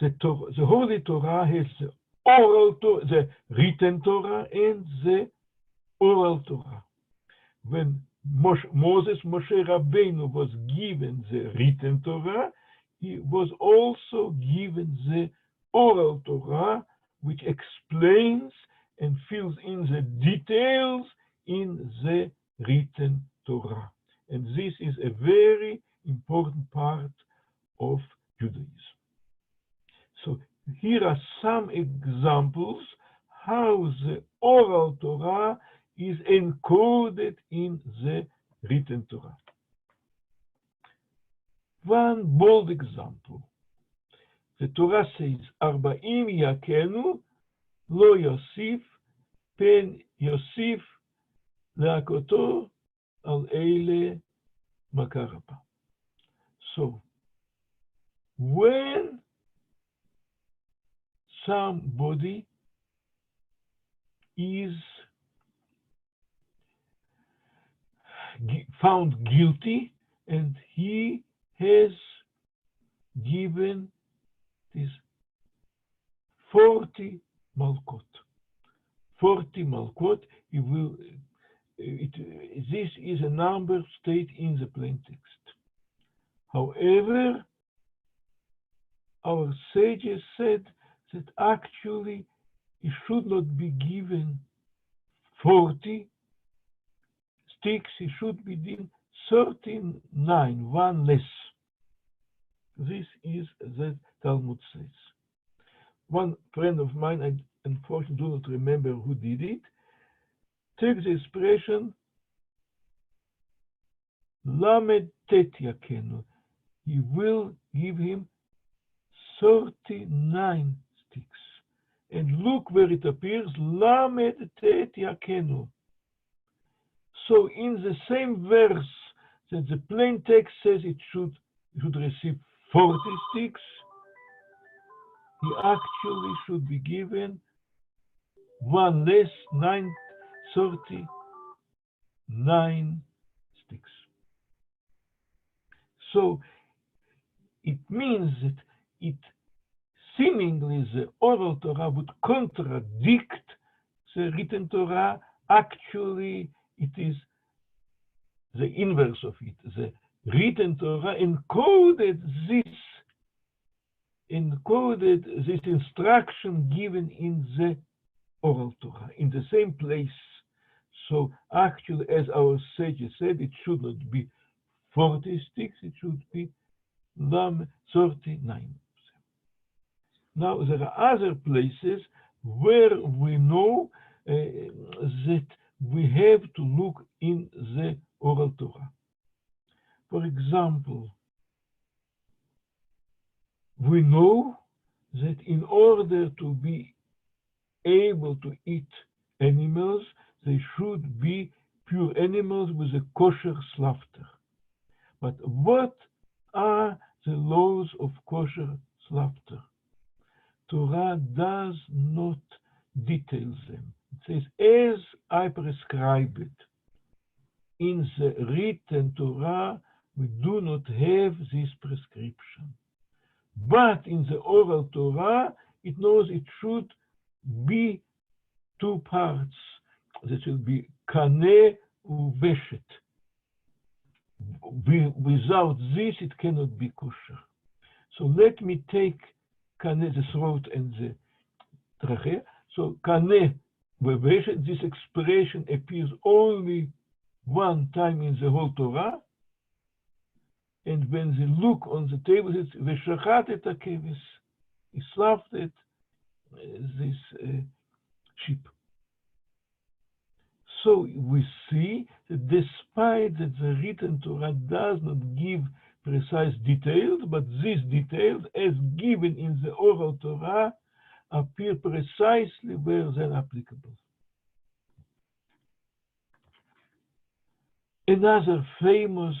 the Holy Torah has the oral Torah, the written Torah, and the oral Torah. When Moshe Rabbeinu was given the written Torah, he was also given the oral Torah, which explains and fills in the details in the written Torah. And this is a very important part of Judaism. So here are some examples how the oral Torah is encoded in the written Torah. One bold example. The Torah says, Arba'im yakenu lo yosif pen yosif leakoto al eile makarapa. So, when somebody is found guilty and he has given this 40 malkot. 40 malkot, he will, this is a number stated in the plain text. However, our sages said that actually it should not be given 40 sticks, it should be given 39, one less. This is that Talmud says. One friend of mine, I unfortunately do not remember who did it, takes the expression Lamed Tet Yakenu. He will give him 39 sticks. And look where it appears, Lamed Tet Yakenu. So in the same verse that the plain text says it should receive 40 sticks, he actually should be given one less, 39 sticks. So it means that it seemingly the oral Torah would contradict the written Torah. Actually, it is the inverse of it. The written Torah encoded this instruction given in the oral Torah, in the same place. So actually, as our sages said, it should not be 40 sticks, it should be 39. Now, there are other places where we know that we have to look in the oral Torah. For example, we know that in order to be able to eat animals, they should be pure animals with a kosher slaughter. But what are the laws of kosher slaughter? Torah does not detail them. It says, as I prescribe it. In the written Torah, we do not have this prescription. But in the oral Torah, it knows it should be two parts. That should be kaneh uveshet. Without this, it cannot be kosher. So let me take kaneh, the throat and the trachea. So kaneh uveshet, this expression appears only one time in the whole Torah. And when they look on the table, it's v'shachat et hakeves. He slaughtered this sheep. So we see that despite that the written Torah does not give precise details, but these details, as given in the oral Torah, appear precisely where they're applicable. Another famous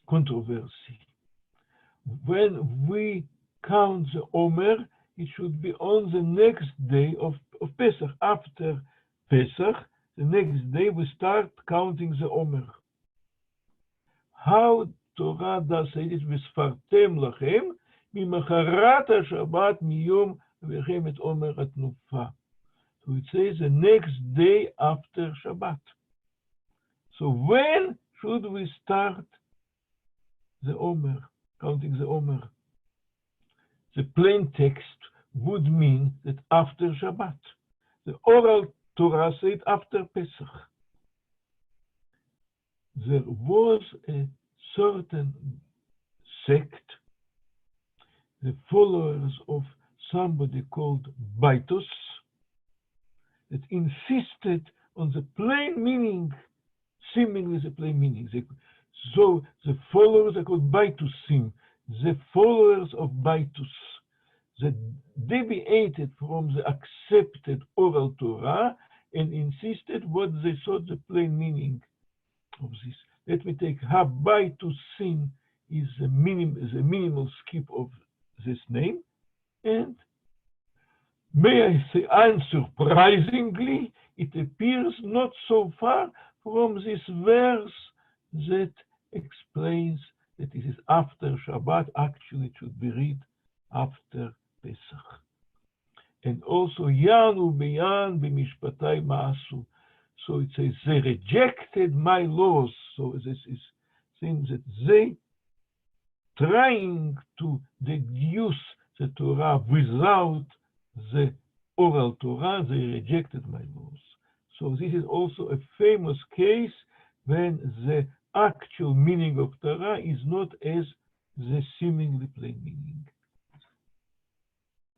controversy. When we count the Omer, it should be on the next day of Pesach. After Pesach, the next day we start counting the Omer. How Torah does say it? V'sfartem lachem mimacharat haShabbat miyom v'chem et Omer atnufa. So it says the next day after Shabbat. So when should we start the Omer, counting the Omer? The plain text would mean that after Shabbat. The oral Torah said after Pesach. There was a certain sect, the followers of somebody called Baitos, that insisted on the plain meaning, seemingly the plain meaning. So the followers are called Baitusim, the followers of Baitus, that deviated from the accepted oral Torah and insisted what they thought the plain meaning of this. Let me take Habitusim is the minimal skip of this name, and may I say, unsurprisingly, it appears not so far from this verse that explains that it is after Shabbat. Actually, it should be read after Pesach. And also, Yanu beyan b'mishpatai ma'asu. So it says, they rejected my laws. So this is things that they trying to deduce the Torah without the oral Torah, they rejected my laws. So this is also a famous case when the actual meaning of Torah is not as the seemingly plain meaning.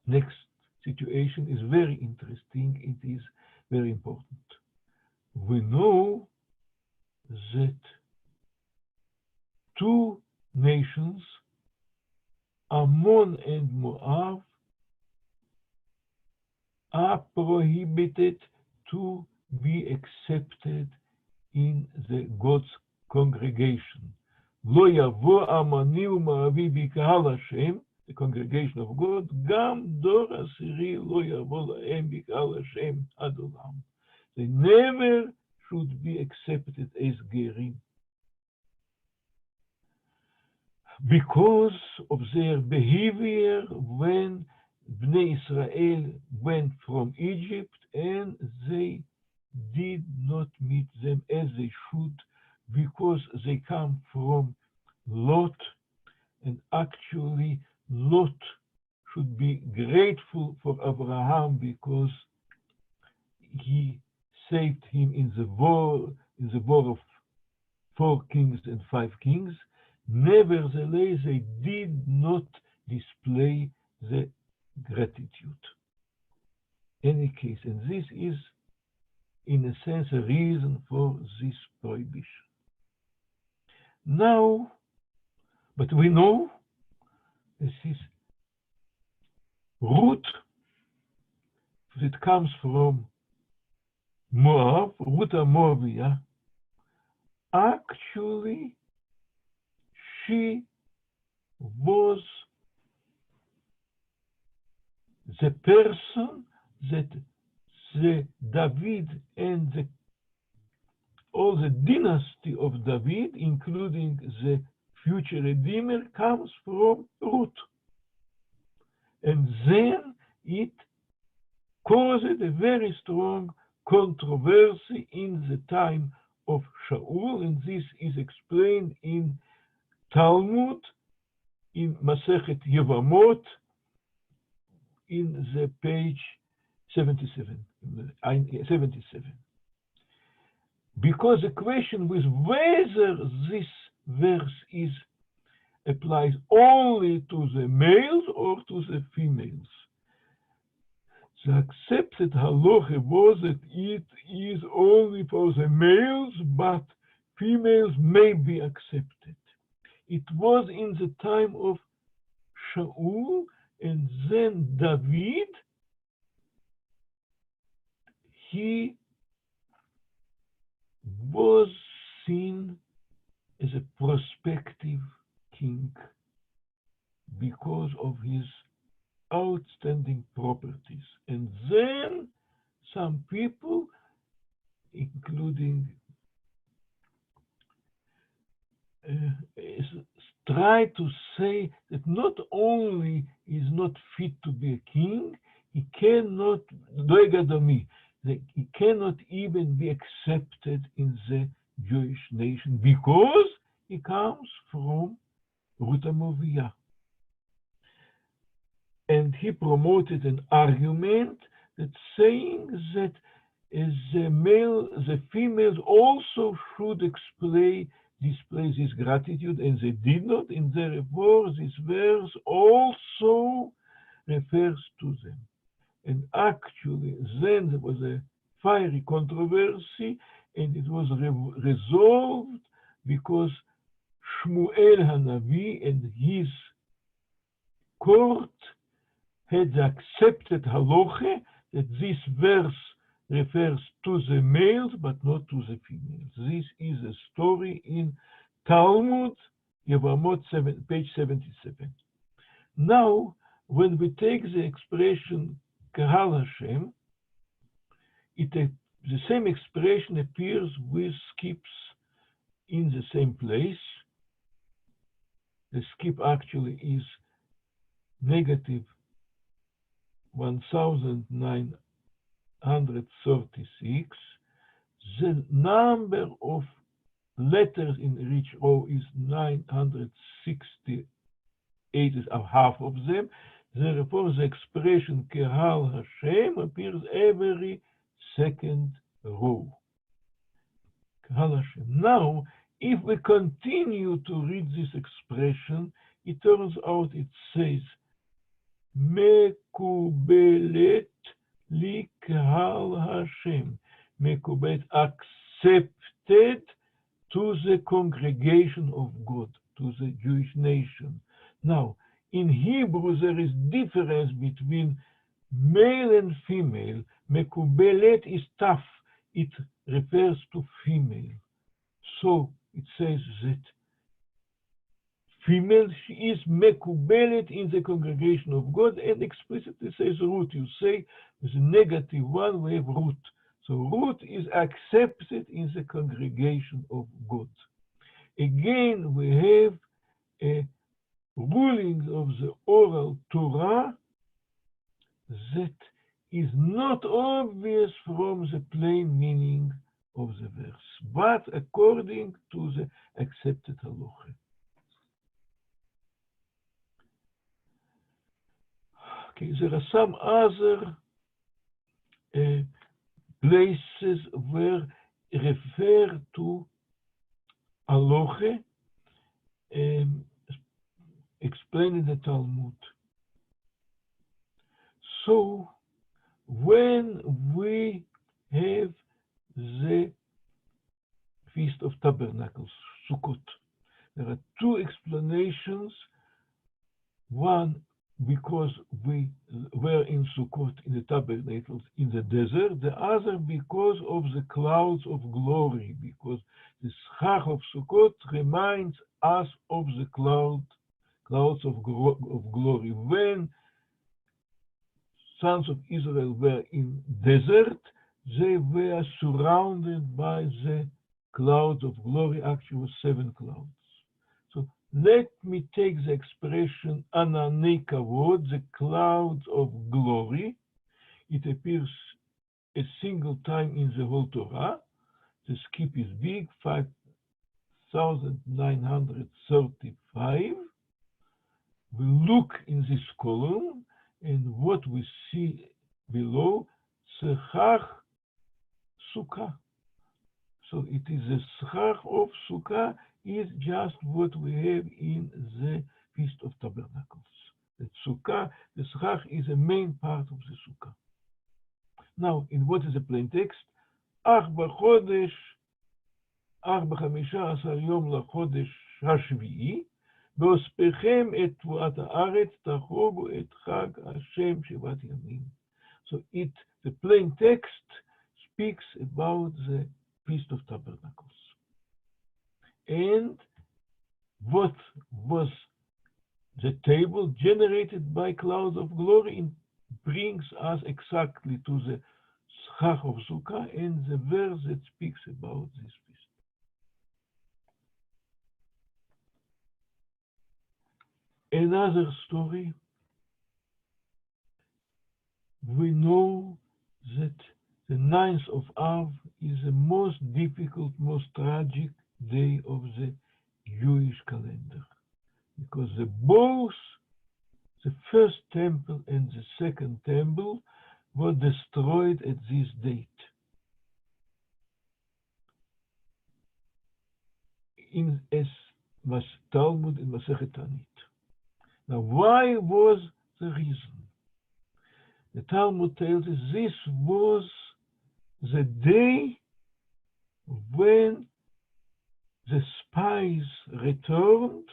Next situation is very interesting. It is very important. We know that two nations, Ammon and Moab, are prohibited to be accepted in the God's congregation. Lo yavo Ammoni uMoavi b'kahal Hashem, the congregation of God, gam dor asiri lo yavo lahem b'kahal Hashem ad olam. They never should be accepted as gerim, because of their behavior when Bnei Israel went from Egypt and they did not meet them as they should, because they come from Lot, and actually Lot should be grateful for Abraham because he saved him in the war of 4 kings and 5 kings. Nevertheless, they did not display the gratitude. Any case, and this is, in a sense, a reason for this prohibition. Now, but we know this is root that comes from Moab, Ruth Moabia. Actually, she was the person that the David and all the dynasty of David, including the future Redeemer, comes from Ruth. And then it caused a very strong controversy in the time of Shaul, and this is explained in Talmud, in Masechet Yevamot, in the page 77. Because the question was whether this verse applies only to the males or to the females. The accepted halacha was that it is only for the males, but females may be accepted. It was in the time of Shaul, and then David, he was seen as a prospective king because of his outstanding properties. And then some people, including try to say that not only is not fit to be a king, he cannot, he cannot even be accepted in the Jewish nation because he comes from Ruth Moabia. And he promoted an argument that saying that the females also should display this gratitude, and they did not, and therefore this verse also refers to them. And actually, then there was a fiery controversy, and it was resolved because Shmuel Hanavi and his court had accepted halacha that this verse refers to the males but not to the females. This is a story in Talmud, Yevamot, page 77. Now, when we take the expression Kahal Hashem, the same expression appears with skips in the same place. The skip actually is negative 1936. The number of letters in each row is 964. 8 are half of them. Therefore, the expression Kehal Hashem appears every second row. Kehal Hashem. Now, if we continue to read this expression, it turns out it says Mekubelet li Kehal Hashem. Mekubelet, accepted to the congregation of God, to the Jewish nation. Now, in Hebrew, there is difference between male and female. Mekubelet is tough. It refers to female. So it says that female, she is mekubelet in the congregation of God, and explicitly says root. You say with a negative one, we have root. So root is accepted in the congregation of God. Again, we have a ruling of the oral Torah that is not obvious from the plain meaning of the verse, but according to the accepted halacha. Okay, there are some other places where refer to halacha explained in the Talmud. So when we have the Feast of Tabernacles, Sukkot, there are two explanations. One, because we were in Sukkot, in the tabernacles, in the desert. The other, because of the clouds of glory, because the schach of Sukkot reminds us of the clouds of glory. When sons of Israel were in desert, they were surrounded by the clouds of glory, actually 7 clouds. So let me take the expression Ananei Kavod, the clouds of glory. It appears a single time in the whole Torah. The skip is big, 5,935. We look in this column, and what we see below, Sechach Sukkah. So it is the Sechach of Sukkah is just what we have in the Feast of Tabernacles. The Sukkah, the Sechach is a main part of the Sukkah. Now, in what is the plain text? Ach b'chodesh, ach ב-15 יום לחודש השביעי, באוספכם את תבואת הארץ, תחוגו את חג השם 7 ימים. So the plain text speaks about the Feast of Tabernacles. And what was the table generated by clouds of glory? It brings us exactly to the Schach of Sukkah and the verse that speaks about this feast. Another story, we know that the 9th of Av is the most difficult, most tragic day of the Jewish calendar, because both the first temple and the second temple were destroyed at this date. As Talmud in Masechet Tanit. Now, why was the reason? The Talmud tells us this was the day when the spies returned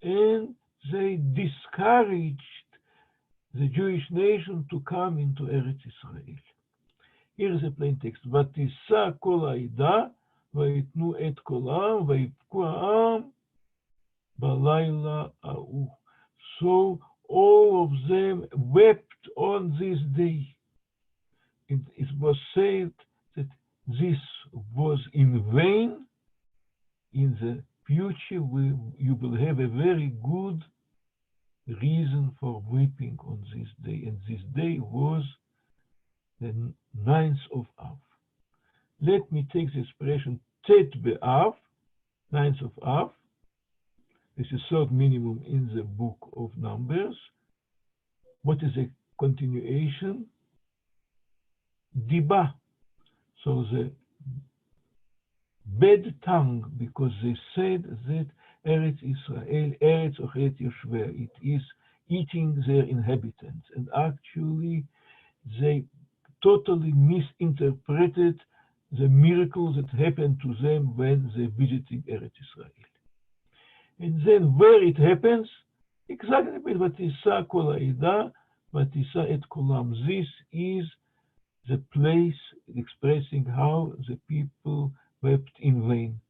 and they discouraged the Jewish nation to come into Eretz Israel. Here is a plain text. ותישא כל העדה ויתנו את קולם ויבכו העם בלילה ההוא. So all of them wept on this day. It was said that this was in vain. In the future, you will have a very good reason for weeping on this day. And this day was the 9th of Av. Let me take the expression Tet B'Av, 9th of Av. It's a third minimum in the book of Numbers. What is a continuation? Diba. So the bad tongue, because they said that Eretz Israel, Eretz Ochet Yoshveh, it is eating their inhabitants. And actually, they totally misinterpreted the miracles that happened to them when they visited Eretz Israel. And then where it happens, exactly Vatisa Kol Ha'eda, Vatisa Et Kolam. This is the place expressing how the people wept in vain.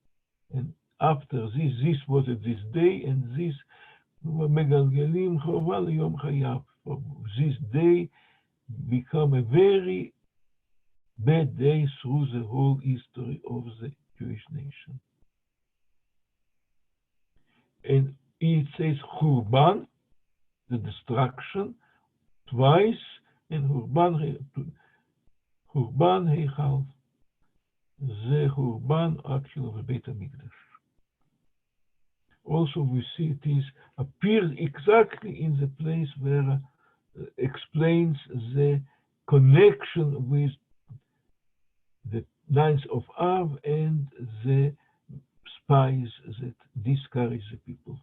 And after this was at this day, and this Megalgelim Chorva Yom Chayav. This day become a very bad day through the whole history of the Jewish nation. And it says Churban, the destruction, twice, and Churban Heichal, the Churban actually of the Beit HaMikdash. Also we see it is appears exactly in the place where explains the connection with the 9th of Av and the spies that discourage the people.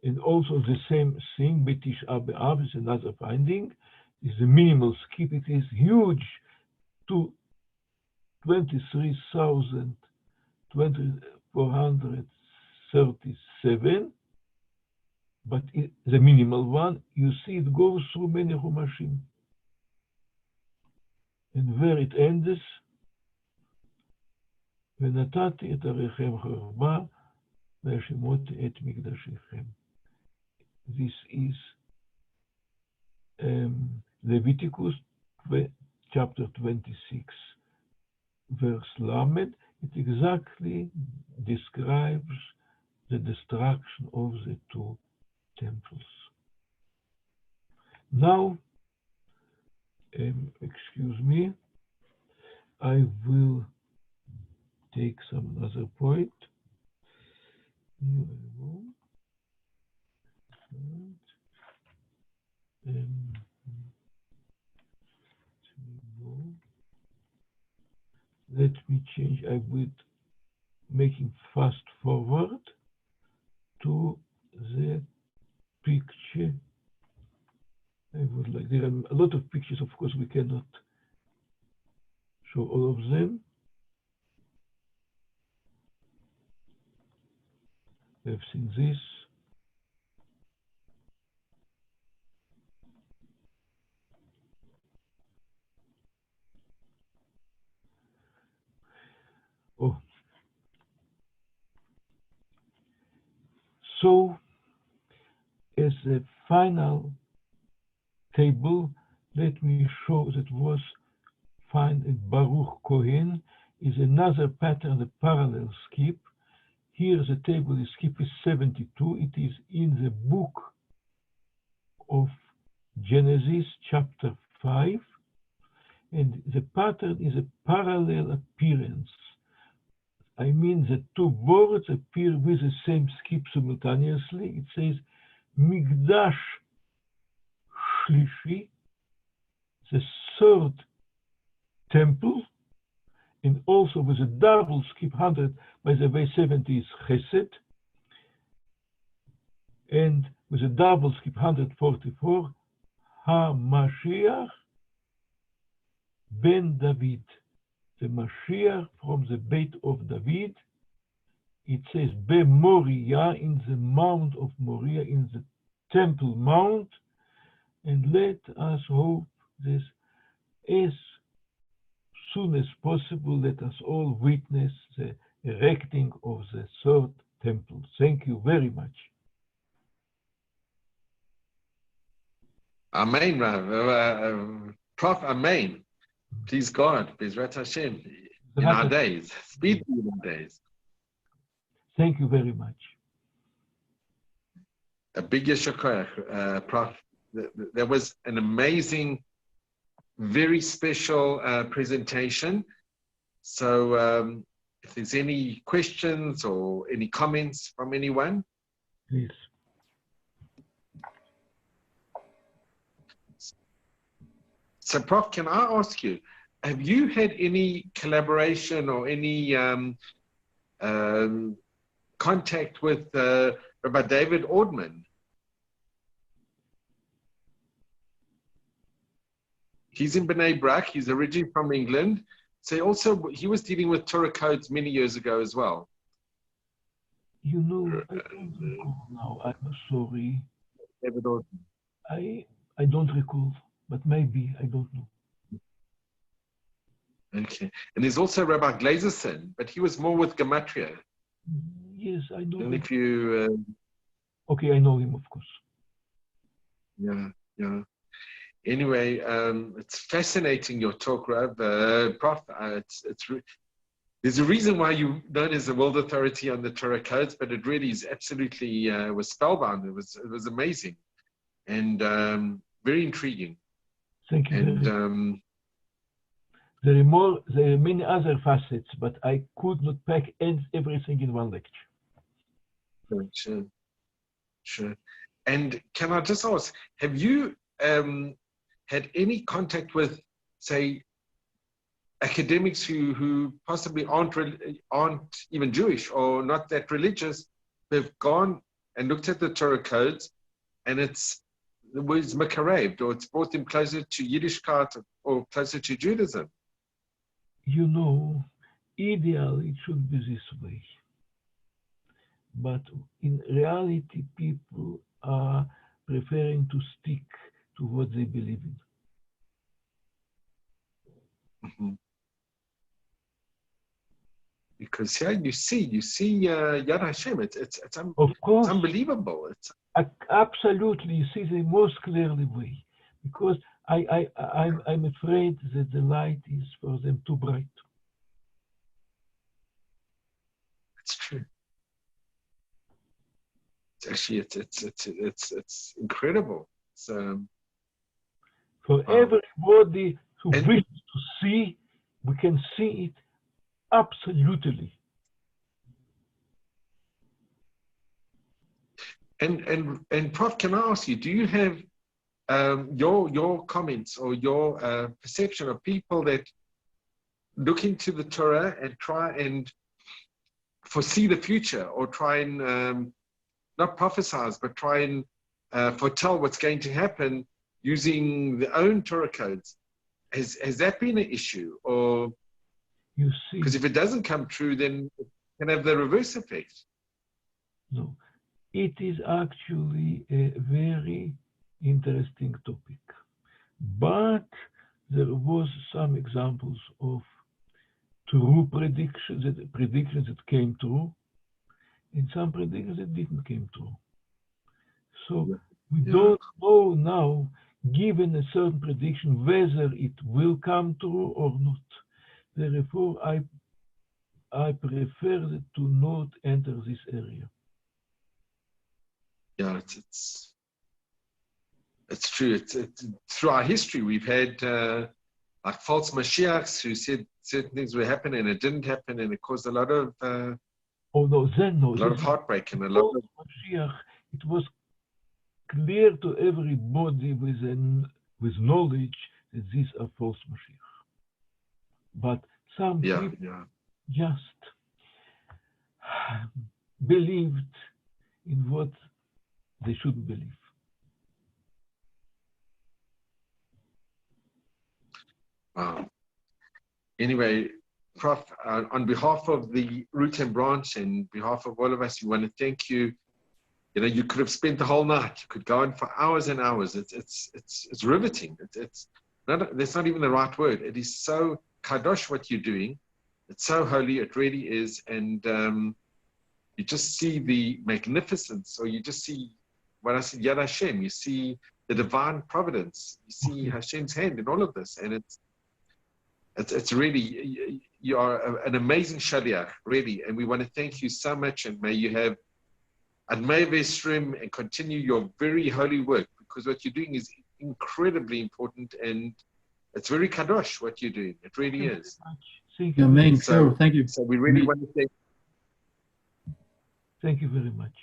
And also the same thing, Betish B'Av is another finding, is the minimal skip. It is huge to 23,437, but the minimal one, you see it goes through many Chumashim. And where it ends, ונתתי את עריכם חרבה, והשמותי את מקדשיכם. This is Leviticus chapter 26, verse Lamed. It exactly describes the destruction of the two temples. Now, excuse me, I will take some other point. Here I go. Let me change. I will making fast forward to the picture. I would like. There are a lot of pictures. Of course, we cannot show all of them. We have seen this. Oh. So, as a final table, let me show that was found in Baruch Cohen is another pattern, the parallel skip. Here the table is skip is 72. It is in the book of Genesis chapter 5. And the pattern is a parallel appearance. I mean the two boards appear with the same skip simultaneously. It says Migdash Shlishi, the third temple, and also with a double skip 100, by the way 70 is Chesed, and with a double skip 144, HaMashiach ben David, the Mashiach from the Beit of David. It says Be Moriah, in the Mount of Moriah, in the Temple Mount, and let us hope this as soon as possible. Let us all witness the erecting of the third temple. Thank you very much. Amen, Rav. Prof, Amen. Please God, Bezrat Hashem, in our days, speed in our days. Thank you very much. A big yeshakar, Prof. There was an amazing, very special presentation. So if there's any questions or any comments from anyone, Please. So, Prof, can I ask you, have you had any collaboration or any contact with Rabbi David Ordman? He's in B'nai Brak. He's originally from England. So he was dealing with Torah codes many years ago as well. You know, I don't recall now. I'm sorry. David Ordman. I don't recall, but maybe, I don't know. Okay. And there's also Rabbi Glassman, but he was more with Gematria. Yes, I know. And if you... okay, I know him, of course. Yeah, yeah. Anyway, it's fascinating, your talk, Rav. Prof, there's a reason why you're known as the world authority on the Torah codes, but it really is absolutely was spellbound. It was amazing and very intriguing. Thank you. And there are many other facets, but I could not pack everything in one lecture. Sure. And can I just ask, have you had any contact with, say, academics who possibly aren't even Jewish or not that religious, who've gone and looked at the Torah codes, and the word's makaraved, or it's brought them closer to Yiddishkeit or closer to Judaism? You know, ideally it should be this way, but in reality, people are preferring to stick to what they believe in. Mm-hmm. Because here you see Yad Hashem. It's unbelievable. It's absolutely, you see the most clearly way, because I'm afraid that the light is for them too bright. It's true. It's actually it's incredible. It's, for everybody who wishes to see, we can see it absolutely. And Prof, can I ask you, do you have your comments or your perception of people that look into the Torah and try and foresee the future, or try and not prophesize, but try and foretell what's going to happen using their own Torah codes? Has that been an issue? Or you see, because if it doesn't come true, then it can have the reverse effect. No, it is actually a very interesting topic, but there was some examples of true predictions that came true, and some predictions that didn't came true. So we don't know now, given a certain prediction, whether it will come true or not. Therefore, I prefer to not enter this area. Yeah, it's true. It's through our history, we've had like false Mashiachs who said certain things will happen and it didn't happen, and it caused a lot of a lot of heartbreak and a lot of Mashiach. It was clear to everybody with knowledge that these are false Mashiach. But some people just believed in what they shouldn't believe. Anyway, Prof, on behalf of the Root and Branch and behalf of all of us, we want to thank you. You know, you could have spent the whole night. You could go on for hours and hours. It's riveting. That's not even the right word. It is so kadosh what you're doing. It's so holy. It really is. And you just see the magnificence, or you just see what I said, Yad Hashem. You see the divine providence. You see Hashem's hand in all of this. And it's really, you are an amazing shaliach, really. And we want to thank you so much. And may you have Admei V'Esrim and continue your very holy work, because what you're doing is incredibly important, and it's very kadosh what you're doing. It really is. Thank you. Amen. Thank you. So we really want to thank. Thank you very much.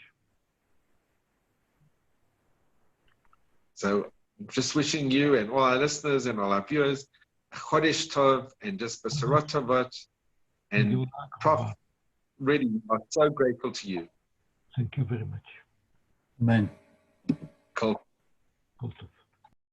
So just wishing you and all our listeners and all our viewers a Chodesh Tov and just Besorot Tovot. And Prof, really, we are so grateful to you. Thank you very much. Amen. Cool. Kol tov.